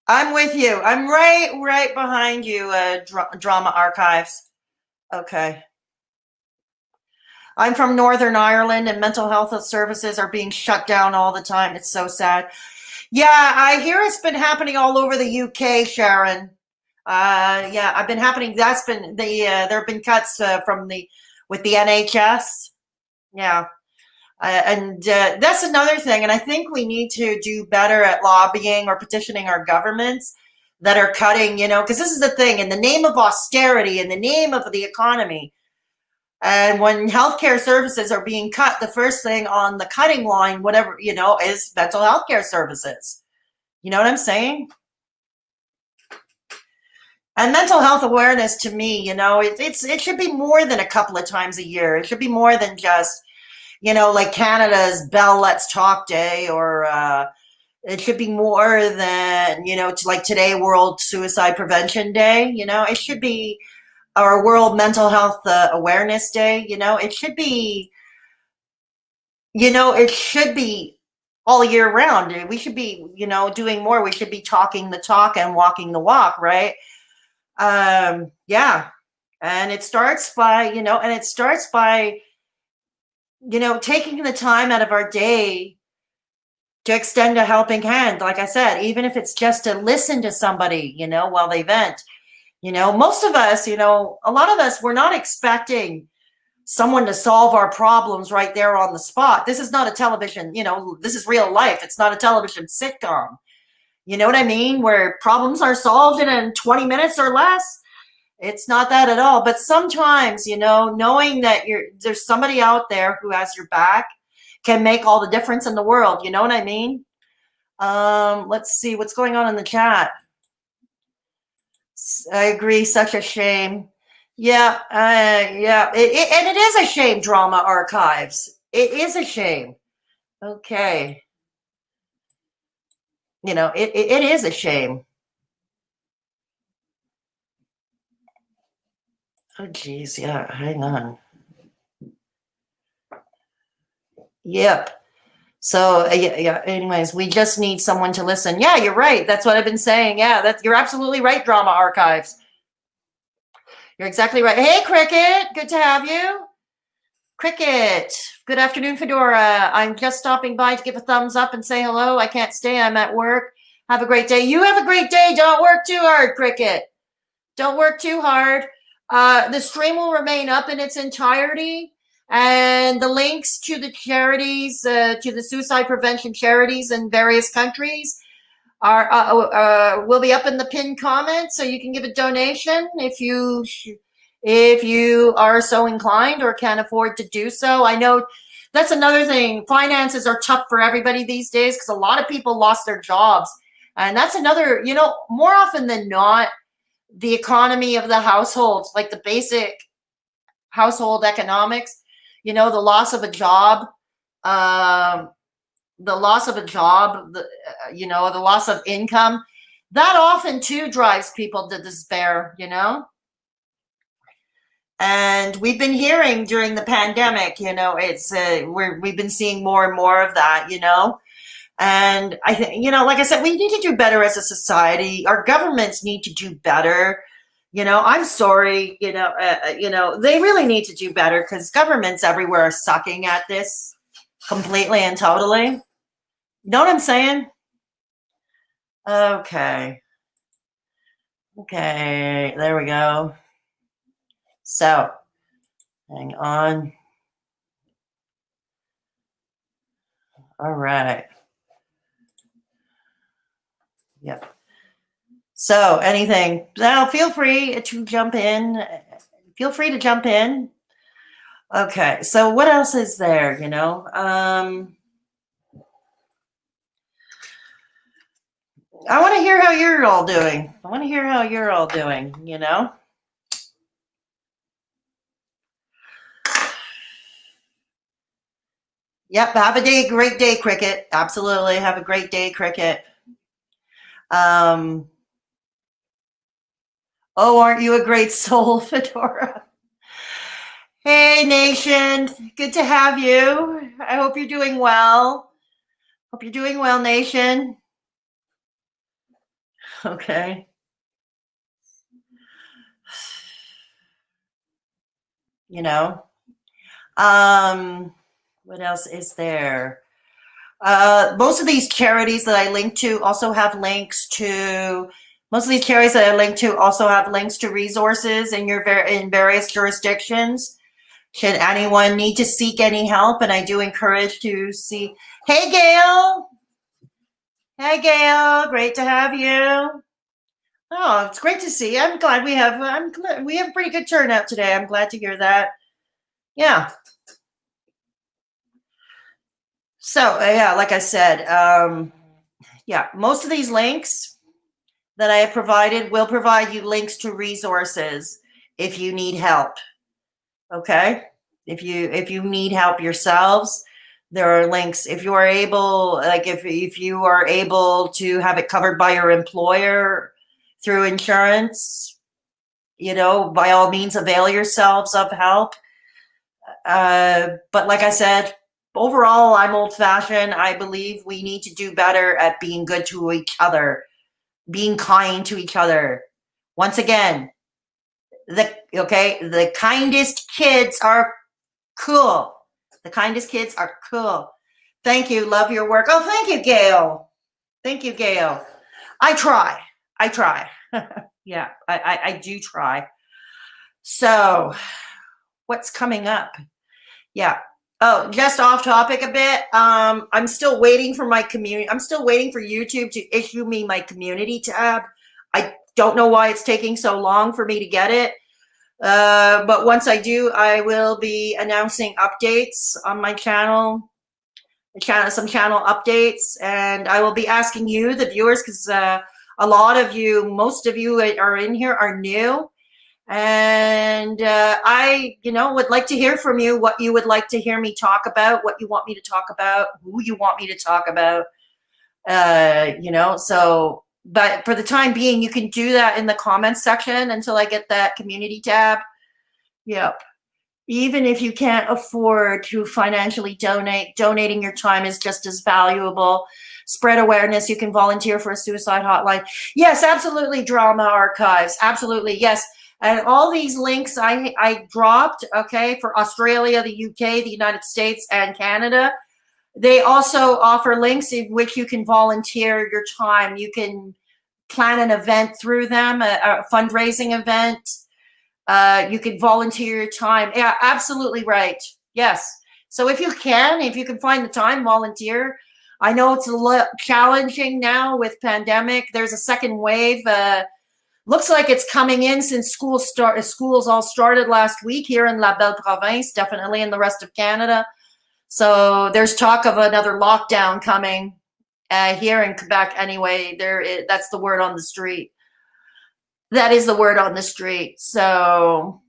I'm with you. I'm right behind you, Drama Archives. Okay. I'm from Northern Ireland, and mental health services are being shut down all the time. It's so sad. Yeah, I hear it's been happening all over the UK, Sharon. Yeah, I've been happening. That's been there have been cuts with the NHS. Yeah. And that's another thing. And I think we need to do better at lobbying or petitioning our governments that are cutting, because this is the thing, in the name of austerity, in the name of the economy. And when healthcare services are being cut, the first thing on the cutting line, whatever, is mental health care services. You know what I'm saying? And mental health awareness, to me, it should be more than a couple of times a year. It should be more than just, like Canada's Bell Let's Talk Day, or it should be more than, like today, World Suicide Prevention Day. It should be our World Mental Health Awareness Day. It should be, it should be all year round. We should be, doing more. We should be talking the talk and walking the walk, right? Yeah. And it starts by, taking the time out of our day to extend a helping hand. Like I said, even if it's just to listen to somebody, while they vent. Most of us, a lot of us, we're not expecting someone to solve our problems right there on the spot. This is not a television, this is real life. It's not a television sitcom. You know what I mean? Where problems are solved in 20 minutes or less. It's not that at all. But sometimes, knowing that there's somebody out there who has your back can make all the difference in the world. You know what I mean? Let's see what's going on in the chat. I agree. Such a shame. Yeah, yeah. And it is a shame, Drama Archives. It is a shame. Okay. It is a shame. Oh, geez. Yeah, hang on. Yep. So, yeah, yeah. Anyways, we just need someone to listen. Yeah, you're right. That's what I've been saying. Yeah, you're absolutely right, Drama Archives. You're exactly right. Hey, Cricket. Good to have you. Cricket. Good afternoon, Fedora. I'm just stopping by to give a thumbs up and say hello. I can't stay. I'm at work. Have a great day. You have a great day. Don't work too hard, Cricket. Don't work too hard. The stream will remain up in its entirety. And the links to the charities, to the suicide prevention charities in various countries will be up in the pinned comment, so you can give a donation if you are so inclined or can afford to do so. I know that's another thing. Finances are tough for everybody these days because a lot of people lost their jobs. And that's another, more often than not, the economy of the household, like the basic household economics, the loss of a job, the loss of a job, the loss of income, that often too drives people to despair. And we've been hearing during the pandemic, it's we've been seeing more and more of that. And I think, like I said, we need to do better as a society. Our governments need to do better. I'm sorry, they really need to do better because governments everywhere are sucking at this completely and totally. You know what I'm saying? Okay. Okay, there we go. So, hang on. All right. Yep. So, anything. Now, feel free to jump in. Feel free to jump in. Okay, so what else is there, I want to hear how you're all doing. Yep, have a great day, Cricket. Absolutely, have a great day, Cricket. Oh, aren't you a great soul, Fedora? Hey, nation. Good to have you. I hope you're doing well. Hope you're doing well, nation. Okay. What else is there? Most of these charities that I link to also have links to. Most of these charities that I link to also have links to resources in in various jurisdictions. Should anyone need to seek any help, and I do encourage to see. Hey, Gail. Hey, Gail. Great to have you. Oh, it's great to see you. I'm glad we have. I'm glad we have a pretty good turnout today. I'm glad to hear that. Yeah. So yeah, like I said, yeah, most of these links that I have provided will provide you links to resources if you need help. Okay, if you need help yourselves, there are links. If you are able, like if you are able to have it covered by your employer through insurance, by all means avail yourselves of help. But like I said, overall, I'm old fashioned. I believe we need to do better at being good to each other, being kind to each other. Once again, the kindest kids are cool. The kindest kids are cool. Thank you. Love your work. Oh, thank you, Gail. Thank you, Gail. I try. Yeah, I do try. So, what's coming up? Yeah. Oh, just off topic a bit. I'm still waiting for my community. I'm still waiting for YouTube to issue me my community tab. I don't know why it's taking so long for me to get it. But once I do, I will be announcing updates on my channel. Some channel updates, and I will be asking you, the viewers, because A lot of you, most of you are in here are new. And I, would like to hear from you, what you would like to hear me talk about, what you want me to talk about, who you want me to talk about. So, but for the time being, you can do that in the comments section until I get that community tab. Yep. Even if you can't afford to financially donate, donating your time is just as valuable. Spread awareness. You can volunteer for a suicide hotline. Yes, absolutely. Drama archives. Absolutely. Yes. And all these links I dropped, okay, for Australia, the UK, the United States, and Canada. They also offer links in which you can volunteer your time. You can plan an event through them, a fundraising event. You can volunteer your time. Yeah, absolutely right. Yes. So if you can find the time, volunteer. I know it's a little challenging now with pandemic. There's a second wave. Looks like it's coming in since schools all started last week here in La Belle Province, definitely in the rest of Canada. So there's talk of another lockdown coming here in Quebec. Anyway, that's the word on the street. That is the word on the street. So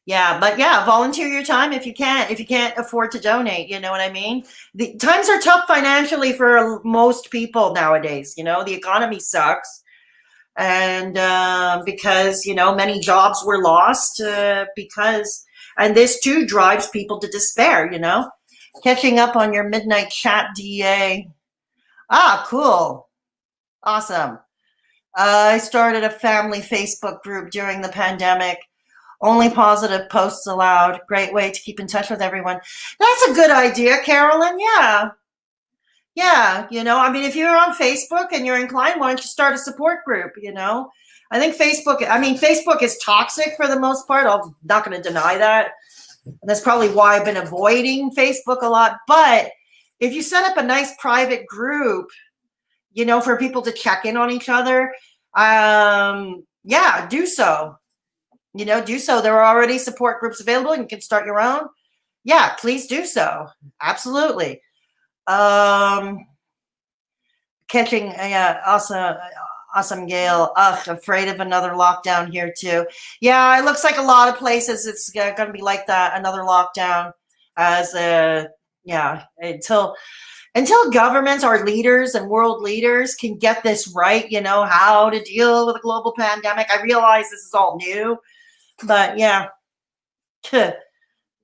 yeah, but yeah, volunteer your time if you can. If you can't afford to donate, you know what I mean? The times are tough financially for most people nowadays. The economy sucks. And because, many jobs were lost and this too drives people to despair, Catching up on your midnight chat, DA. Ah, cool. Awesome. I started a family Facebook group during the pandemic. Only positive posts allowed. Great way to keep in touch with everyone. That's a good idea, Carolyn. Yeah. Yeah. If you're on Facebook and you're inclined, why don't you start a support group? I think Facebook is toxic for the most part. I'm not going to deny that. And that's probably why I've been avoiding Facebook a lot. But if you set up a nice private group, for people to check in on each other, yeah, do so. Do so. There are already support groups available. You can start your own. Yeah, please do so. Absolutely. Catching, yeah, awesome, Gail. Ugh, afraid of another lockdown here too. Yeah, it looks like a lot of places it's going to be like that, another lockdown, yeah, until governments or leaders and world leaders can get this right, how to deal with a global pandemic. I realize this is all new, but yeah,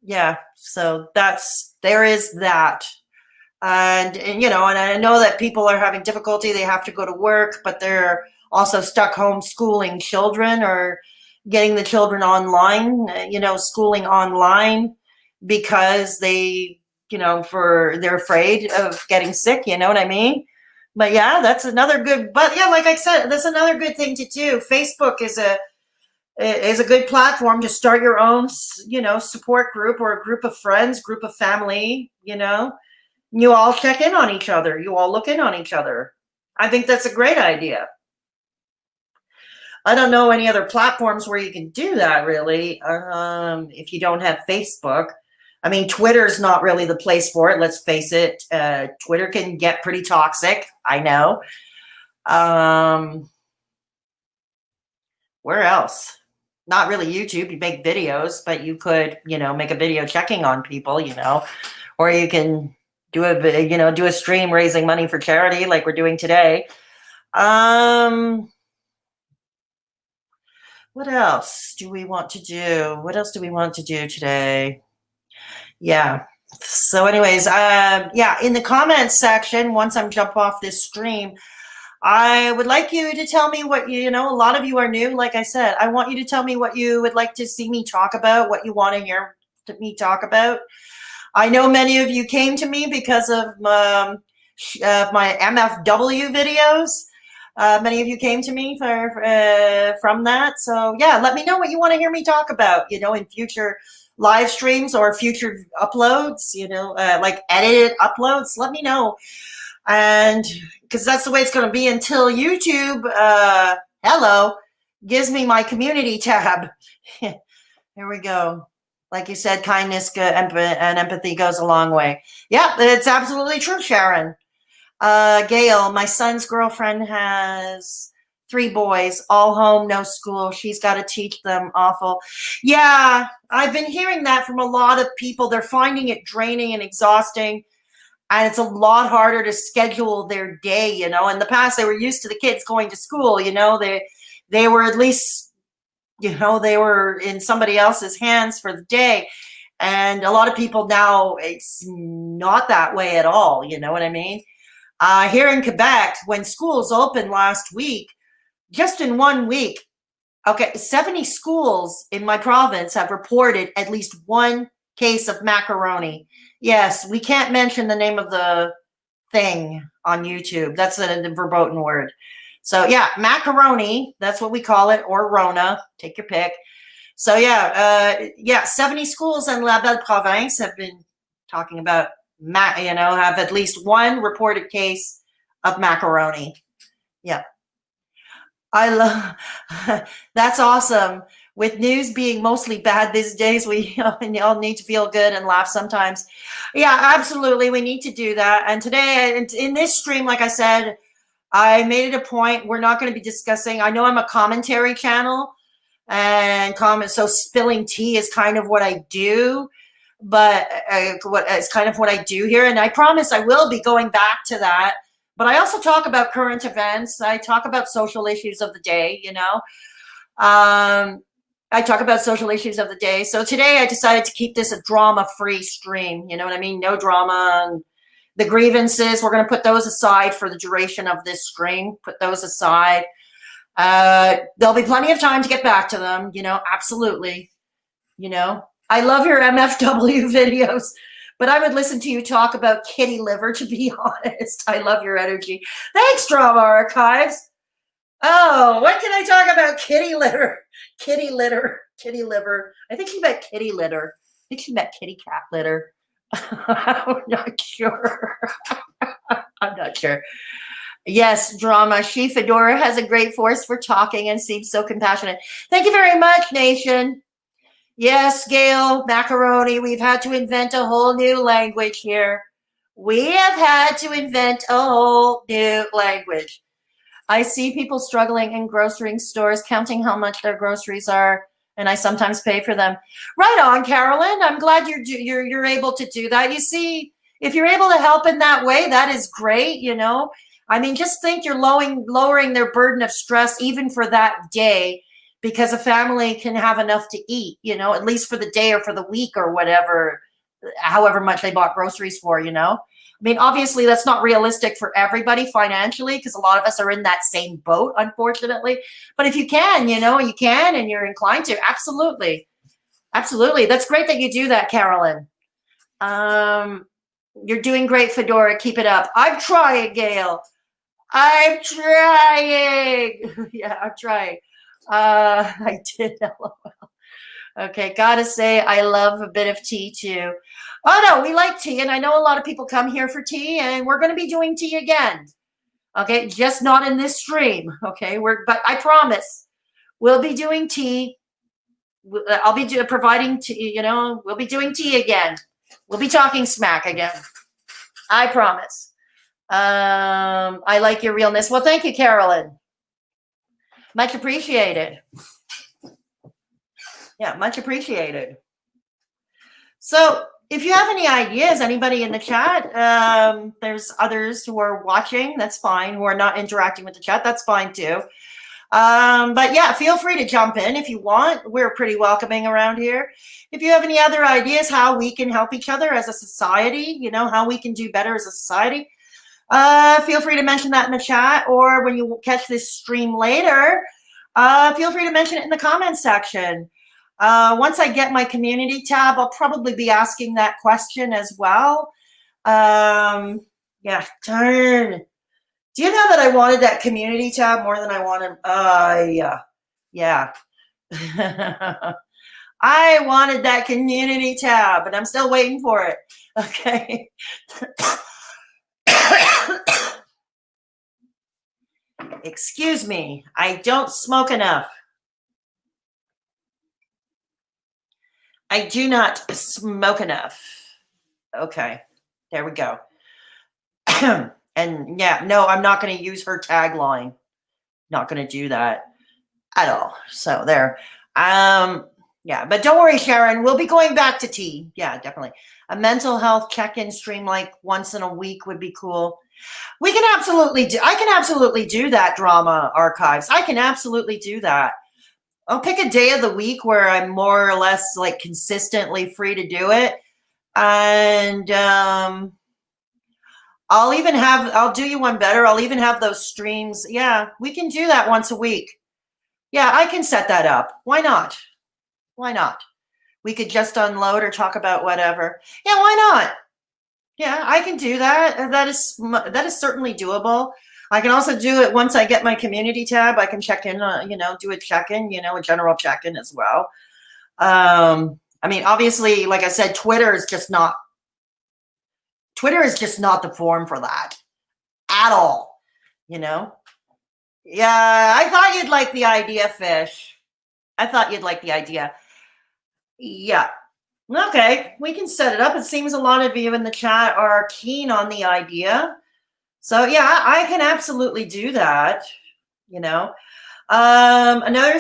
yeah. So there is that. And I know that people are having difficulty. They have to go to work, but they're also stuck homeschooling children or getting the children online, schooling online because they're afraid of getting sick. You know what I mean? But yeah, that's another good, but yeah, like I said, that's another good thing to do. Facebook is a good platform to start your own, support group or a group of friends, group of family, You all check in on each other. You all look in on each other. I think that's a great idea. I don't know any other platforms where you can do that, really, if you don't have Facebook. I mean, Twitter's not really the place for it. Let's face it. Twitter can get pretty toxic. I know. Where else? Not really YouTube. You make videos, but you could, make a video checking on people, or you can do a stream raising money for charity like we're doing today. What else do we want to do? What else do we want to do today? Yeah. So anyways, yeah, in the comments section, once I'm jump off this stream, I would like you to tell me what a lot of you are new. Like I said, I want you to tell me what you would like to see me talk about, what you want to hear me talk about. I know many of you came to me because of my MFW videos. Many of you came to me from that. So yeah, let me know what you want to hear me talk about, in future live streams or future uploads, like edited uploads. Let me know. And because that's the way it's going to be until YouTube, gives me my community tab. Here we go. Like you said, kindness and empathy goes a long way. Yeah, it's absolutely true, Sharon. Gail, my son's girlfriend has 3 boys, all home, no school. She's got to teach them awful. Yeah, I've been hearing that from a lot of people. They're finding it draining and exhausting, and it's a lot harder to schedule their day. In the past, they were used to the kids going to school. They were at least, they were in somebody else's hands for the day. And a lot of people now, it's not that way at all. You know what I mean? Here in Quebec, when schools opened last week, just in 1 week, okay, 70 schools in my province have reported at least one case of macaroni. Yes, we can't mention the name of the thing on YouTube. That's a verboten word. So yeah, macaroni, that's what we call it, or Rona, take your pick. So yeah, 70 schools in La Belle Province have been talking about, have at least one reported case of macaroni. Yeah. I love that's awesome. With news being mostly bad these days, we all need to feel good and laugh sometimes. Yeah, absolutely. We need to do that. And today, in this stream, like I said, I made it a point. We're not going to be discussing. I know I'm a commentary channel, and comment. So spilling tea is kind of what I do, but it's kind of what I do here. And I promise I will be going back to that. But I also talk about current events. I talk about social issues of the day. I talk about social issues of the day. So today I decided to keep this a drama-free stream. You know what I mean? No drama. And the grievances, we're going to put those aside for the duration of this stream. Put those aside. There'll be plenty of time to get back to them, absolutely. I love your MFW videos, but I would listen to you talk about kitty liver, to be honest. I love your energy. Thanks, Drama Archives. Oh, what can I talk about? Kitty litter. Kitty litter. Kitty liver. I think she meant kitty litter. I think she meant kitty cat litter. I'm not sure. I'm not sure. Yes, Drama. Fedora has a great force for talking and seems so compassionate. Thank you very much, Nation. Yes, Gail, macaroni. We've had to invent a whole new language here. We have had to invent a whole new language. I see people struggling in grocery stores, counting how much their groceries are, and I sometimes pay for them. Right on, Carolyn. I'm glad you're able to do that. You see, if you're able to help in that way, that is great. I mean, just think you're lowering their burden of stress even for that day, because a family can have enough to eat, at least for the day or for the week or whatever, however much they bought groceries for. I mean, obviously that's not realistic for everybody financially, because a lot of us are in that same boat, unfortunately. But if you can, you can, and you're inclined to, absolutely. Absolutely. That's great that you do that, Carolyn. You're doing great, Fedora. Keep it up. I'm trying, Gail. I'm trying. Yeah, I'm trying. I did. LOL. Okay, gotta say, I love a bit of tea too. Oh no, we like tea, and I know a lot of people come here for tea, and we're going to be doing tea again. Okay, just not in this stream. Okay, but I promise we'll be doing tea. I'll be providing tea. We'll be doing tea again. We'll be talking smack again. I promise. I like your realness. Well, thank you, Carolyn. Much appreciated. Yeah, much appreciated. So if you have any ideas, anybody in the chat, there's others who are watching, that's fine, who are not interacting with the chat, that's fine too. But yeah, feel free to jump in if you want. We're pretty welcoming around here. If you have any other ideas how we can help each other as a society, how we can do better as a society, feel free to mention that in the chat, or when you catch this stream later, feel free to mention it in the comments section. Once I get my community tab, I'll probably be asking that question as well. Yeah, darn. Do you know that I wanted that community tab more than I wanted? Yeah. I wanted that community tab, and I'm still waiting for it. Okay. Excuse me. I don't smoke enough. I do not smoke enough. Okay. There we go. And yeah, no, I'm not going to use her tagline. Not going to do that at all. So there. Yeah, but don't worry, Sharon. We'll be going back to tea. Yeah, definitely. A mental health check-in stream like once in a week would be cool. We can absolutely do. I can absolutely do that. Drama archives. I can absolutely do that. I'll pick a day of the week where I'm more or less like consistently free to do it, and I'll do you one better. I'll even have those streams. Yeah, we can do that once a week. Yeah, I can set that up. Why not? Why not? We could just unload or talk about whatever. Yeah, why not? Yeah, I can do that. That is certainly doable. I can also do it once I get my community tab. I can check in, do a check-in, a general check-in as well. I mean, obviously, like I said, Twitter is just not the forum for that at all. Yeah, I thought you'd like the idea, Fish. I thought you'd like the idea. Yeah. Okay, we can set it up. It seems a lot of you in the chat are keen on the idea. So yeah, I can absolutely do that. Another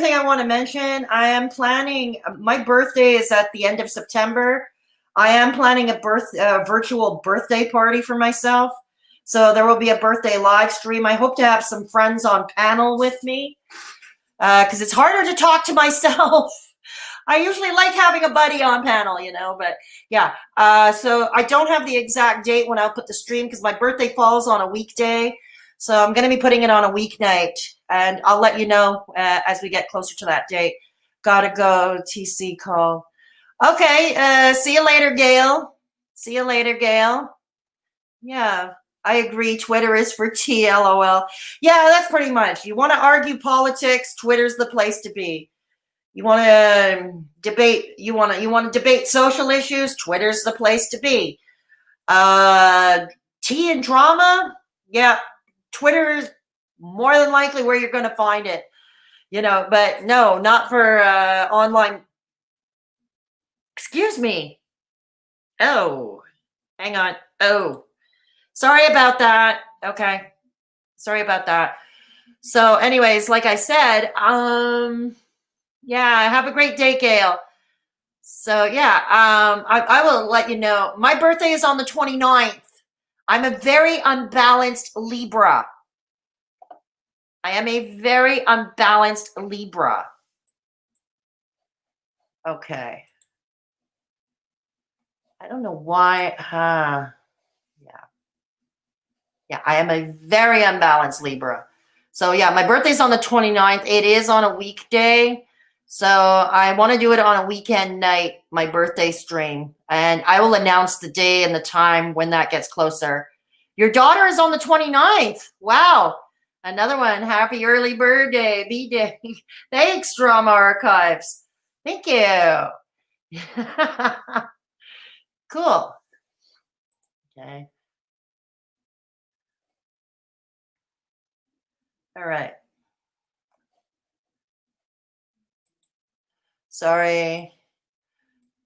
thing I want to mention, I am planning, my birthday is at the end of September. I am planning a virtual birthday party for myself. So there will be a birthday live stream. I hope to have some friends on panel with me because it's harder to talk to myself. I usually like having a buddy on panel, but yeah. So I don't have the exact date when I'll put the stream because my birthday falls on a weekday. So I'm going to be putting it on a weeknight, and I'll let you know as we get closer to that date. Gotta go, TC call. Okay, see you later, Gail. See you later, Gail. Yeah, I agree. Twitter is for T, LOL. Yeah, that's pretty much. You want to argue politics, Twitter's the place to be. You want to debate, you want to debate social issues, Twitter's the place to be. Tea and drama, yeah, Twitter is more than likely where you're going to find it. But no, not for online. Excuse me. Oh, hang on. Oh, sorry about that. Okay. Sorry about that. So anyways, like I said, yeah, have a great day, Gail. So yeah, I will let you know. My birthday is on the 29th. I'm a very unbalanced Libra. I am a very unbalanced Libra. Okay. I don't know why. Yeah, I am a very unbalanced Libra. So yeah, my birthday's on the 29th. It is on a weekday. So I want to do it on a weekend night, my birthday stream. And I will announce the day and the time when that gets closer. Your daughter is on the 29th. Wow. Another one. Happy early birthday, B-Day. Thanks, Drama Archives. Thank you. Cool. Okay. All right. Sorry.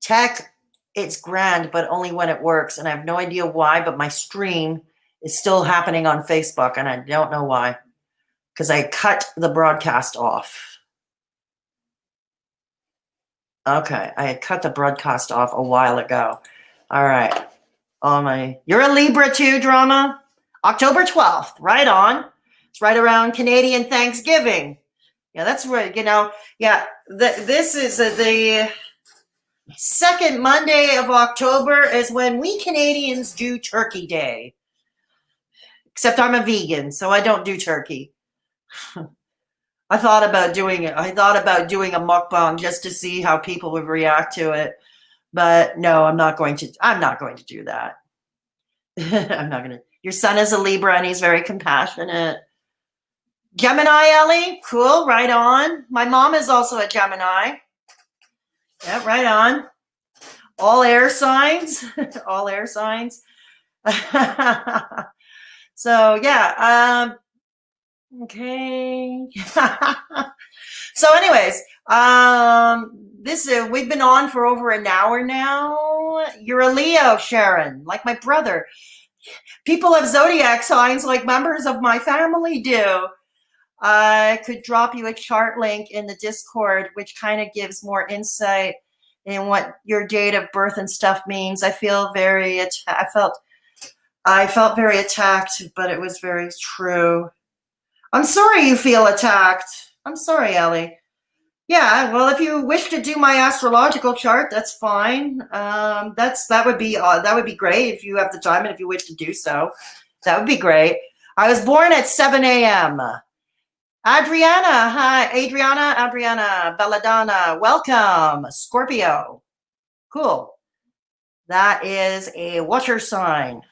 Tech, it's grand, but only when it works. And I have no idea why, but my stream is still happening on Facebook, and I don't know why. Because I cut the broadcast off. Okay, I had cut the broadcast off a while ago. All right. You're a Libra too, Drama? October 12th, right on. It's right around Canadian Thanksgiving. Yeah, that's where, yeah, this is the second Monday of October is when we Canadians do Turkey Day. Except I'm a vegan, so I don't do turkey. I thought about doing it. I thought about doing a mukbang just to see how people would react to it. But no, I'm not going to do that. I'm not going to. Your son is a Libra and he's very compassionate. Gemini, Ellie, cool, right on. My mom is also a Gemini. Yeah, right on. All air signs, all air signs. So yeah, okay. So anyways, we've been on for over an hour now. You're a Leo, Sharon, like my brother. People have zodiac signs like members of my family do. I could drop you a chart link in the Discord, which kind of gives more insight in what your date of birth and stuff means. I feel very I felt very attacked, but it was very true. I'm sorry you feel attacked. I'm sorry, Ellie. Yeah, well, if you wish to do my astrological chart, that's fine. That would be great if you have the time and if you wish to do so. That would be great. I was born at 7 a.m. Adriana, hi, Adriana, Belladonna, welcome, Scorpio. Cool. That is a water sign.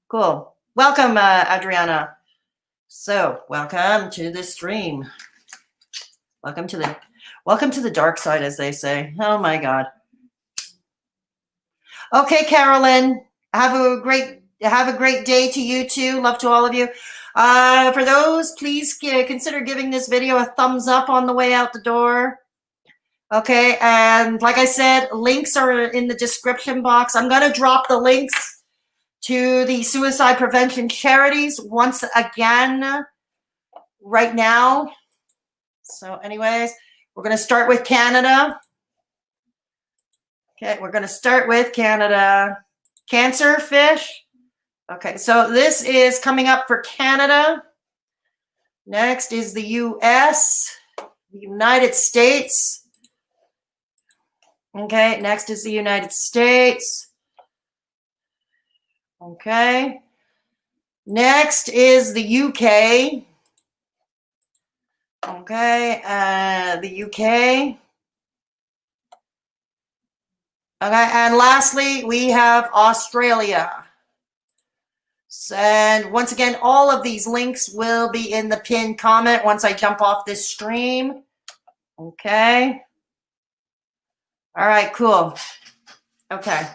Cool. Welcome, Adriana. So, welcome to the stream. Welcome to the dark side, as they say. Oh my God. Okay, Carolyn. Have a great day to you too. Love to all of you. For those, please consider giving this video a thumbs up on the way out the door. Okay, and like I said, links are in the description box. I'm going to drop the links to the suicide prevention charities once again right now. So anyways, we're going to start with Canada. Okay, we're going to start with Canada. Cancer fish. Okay, so this is coming up for Canada. Next is the US, the United States. Okay, next is the United States. Okay. Next is the UK. Okay, the UK. Okay, and lastly, we have Australia. And once again, all of these links will be in the pinned comment once I jump off this stream. Okay. All right, cool. Okay.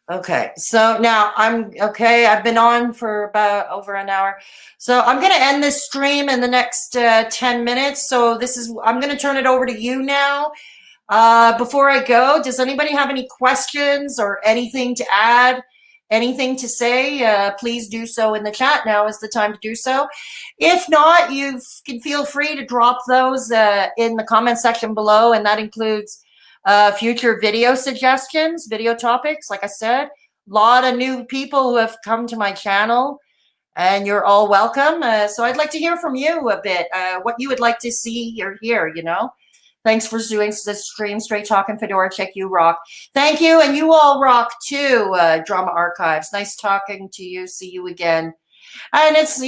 Okay, so now I've been on for about over an hour. So I'm going to end this stream in the next 10 minutes. So I'm going to turn it over to you now. Before I go, does anybody have any questions or anything to add? Anything to say? Please do so in the chat. Now is the time to do so. If not, you can feel free to drop those in the comment section below, and that includes future video suggestions, video topics. Like I said, a lot of new people who have come to my channel, and you're all welcome. So I'd like to hear from you a bit, what you would like to see or hear, Thanks for doing this stream. Straight Talkin' Fedora, check you rock. Thank you, and you all rock too, Drama Archives. Nice talking to you. See you again. And it's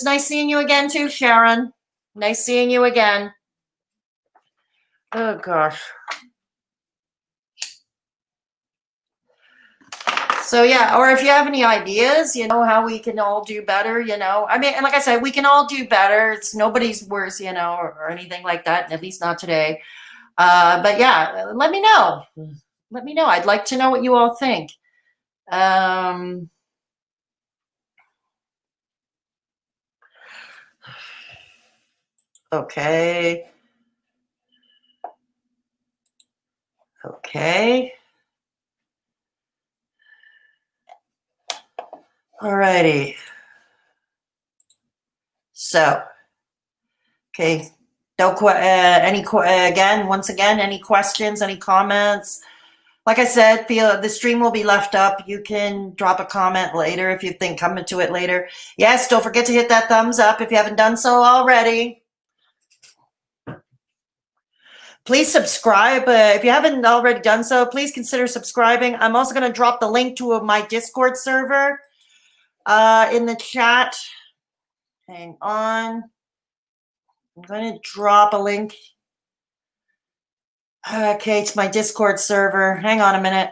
nice seeing you again too, Sharon. Nice seeing you again. Oh gosh. So yeah, or if you have any ideas, how we can all do better, I mean, and like I said, we can all do better. It's nobody's worse, or anything like that, at least not today. But yeah, let me know. Let me know. I'd like to know what you all think. Okay. Okay. Alrighty. So, okay. Once again, any questions, any comments? Like I said, the stream will be left up. You can drop a comment later if you think coming to it later. Yes, don't forget to hit that thumbs up if you haven't done so already. Please subscribe. If you haven't already done so, please consider subscribing. I'm also going to drop the link to my Discord server in the chat. Hang on. I'm going to drop a link. Okay, it's my Discord server. Hang on a minute.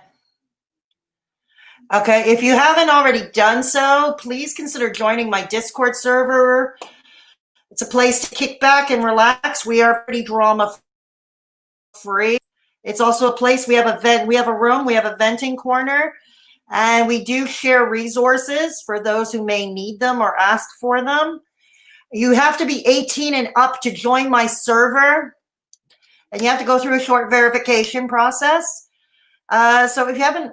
Okay, if you haven't already done so, please consider joining my Discord server. It's a place to kick back and relax. We are pretty drama free. It's also a place we have a room, we have a venting corner, and we do share resources for those who may need them or ask for them. You have to be 18 and up to join my server, and you have to go through a short verification process. So if you haven't,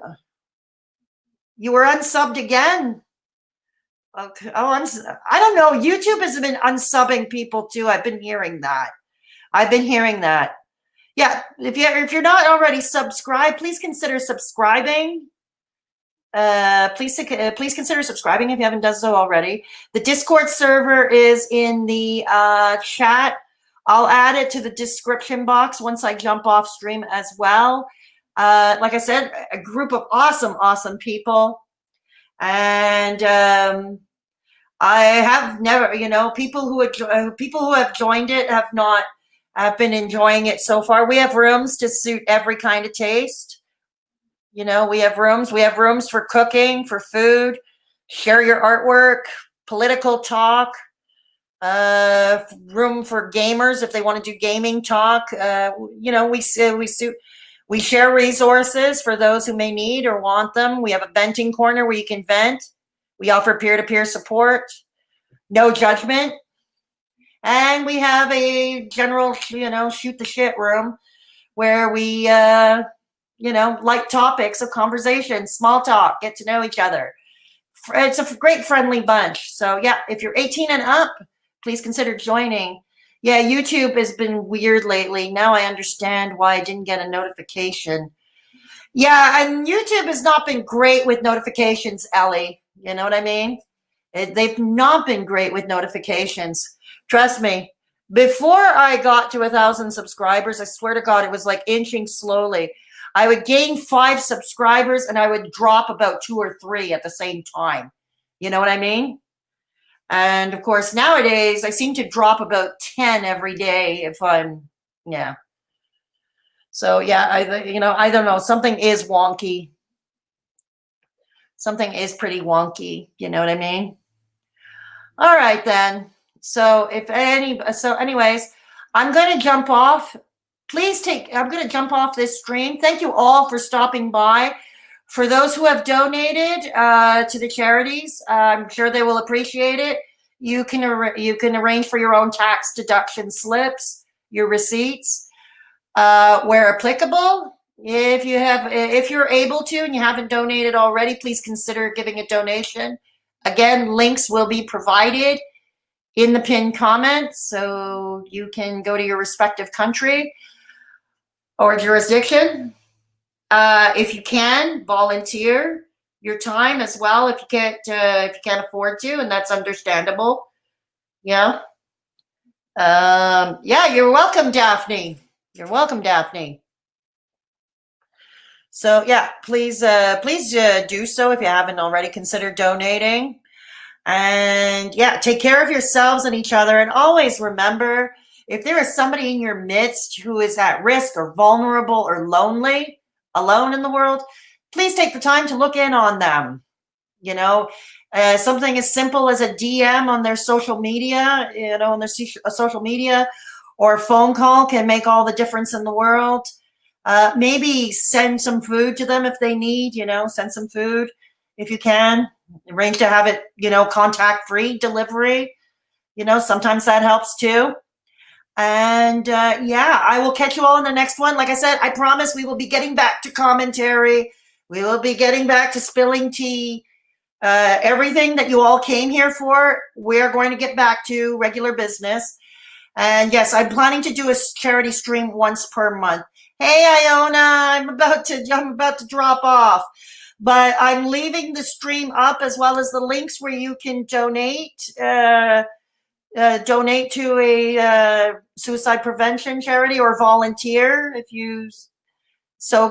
You were unsubbed again. Okay. Oh, I don't know. YouTube has been unsubbing people too. I've been hearing that. I've been hearing that. Yeah, if you're not already subscribed, please consider subscribing. Please consider subscribing if you haven't done so already. The Discord server is in the chat. I'll add it to the description box once I jump off stream as well. Like I said, a group of awesome people, and I have never, people who have joined it have been enjoying it so far. We have rooms to suit every kind of taste. We have rooms for cooking, for food, share your artwork, political talk, room for gamers if they want to do gaming talk. We share resources for those who may need or want them. We have a venting corner where you can vent. We offer peer-to-peer support, no judgment. And we have a general, shoot the shit room where we, light topics of conversation, small talk, get to know each other. It's a great friendly bunch. So yeah, if you're 18 and up, please consider joining. Yeah, YouTube has been weird lately. Now I understand why I didn't get a notification. Yeah, and YouTube has not been great with notifications, Ellie. You know what I mean? They've not been great with notifications. Trust me. Before I got to 1,000 subscribers, I swear to God, it was like inching slowly. I would gain 5 subscribers and I would drop about 2 or 3 at the same time. You know what I mean? And of course, nowadays I seem to drop about 10 every day if I'm, yeah. So yeah, I don't know. Something is wonky. Something is pretty wonky. You know what I mean? All right then. So anyways, I'm going to jump off. I'm going to jump off this stream. Thank you all for stopping by. For those who have donated to the charities, I'm sure they will appreciate it. You can arrange for your own tax deduction slips, your receipts, where applicable. If you're able to and you haven't donated already, please consider giving a donation. Again, links will be provided in the pinned comments, so you can go to your respective country or jurisdiction. If you can, volunteer your time as well. If you can't afford to, and that's understandable. Yeah. Yeah, you're welcome, Daphne. You're welcome, Daphne. So yeah, please do so if you haven't already considered donating. And yeah, take care of yourselves and each other. And always remember, if there is somebody in your midst who is at risk or vulnerable or lonely, alone in the world, please take the time to look in on them. Something as simple as a DM on their social media, on their social media, or a phone call can make all the difference in the world. Maybe send some food to them if they need, send some food if you can. Arrange to have it, contact-free delivery. Sometimes that helps too. And yeah, I will catch you all in the next one. Like I said, I promise we will be getting back to commentary. We will be getting back to spilling tea. Everything that you all came here for, we're going to get back to regular business. And yes, I'm planning to do a charity stream once per month. Hey, Iona, I'm about to drop off. But I'm leaving the stream up as well as the links where you can donate. Donate to a suicide prevention charity or volunteer if you so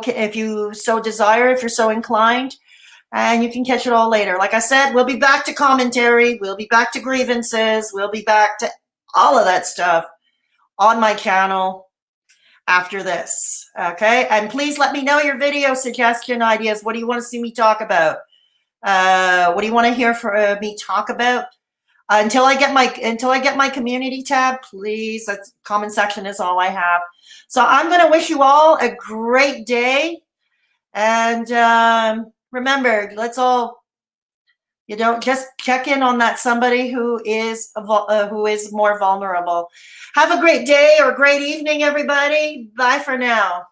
desire, if you're so inclined. And you can catch it all later. Like I said, we'll be back to commentary. We'll be back to grievances. We'll be back to all of that stuff on my channel after this. Okay? And please let me know your video suggestion ideas. What do you want to see me talk about? What do you want to hear me talk about? Until I get my community tab, please. That's comment section is all I have. So I'm going to wish you all a great day. And remember, let's all, just check in on that somebody who is more vulnerable. Have a great day or great evening, everybody. Bye for now.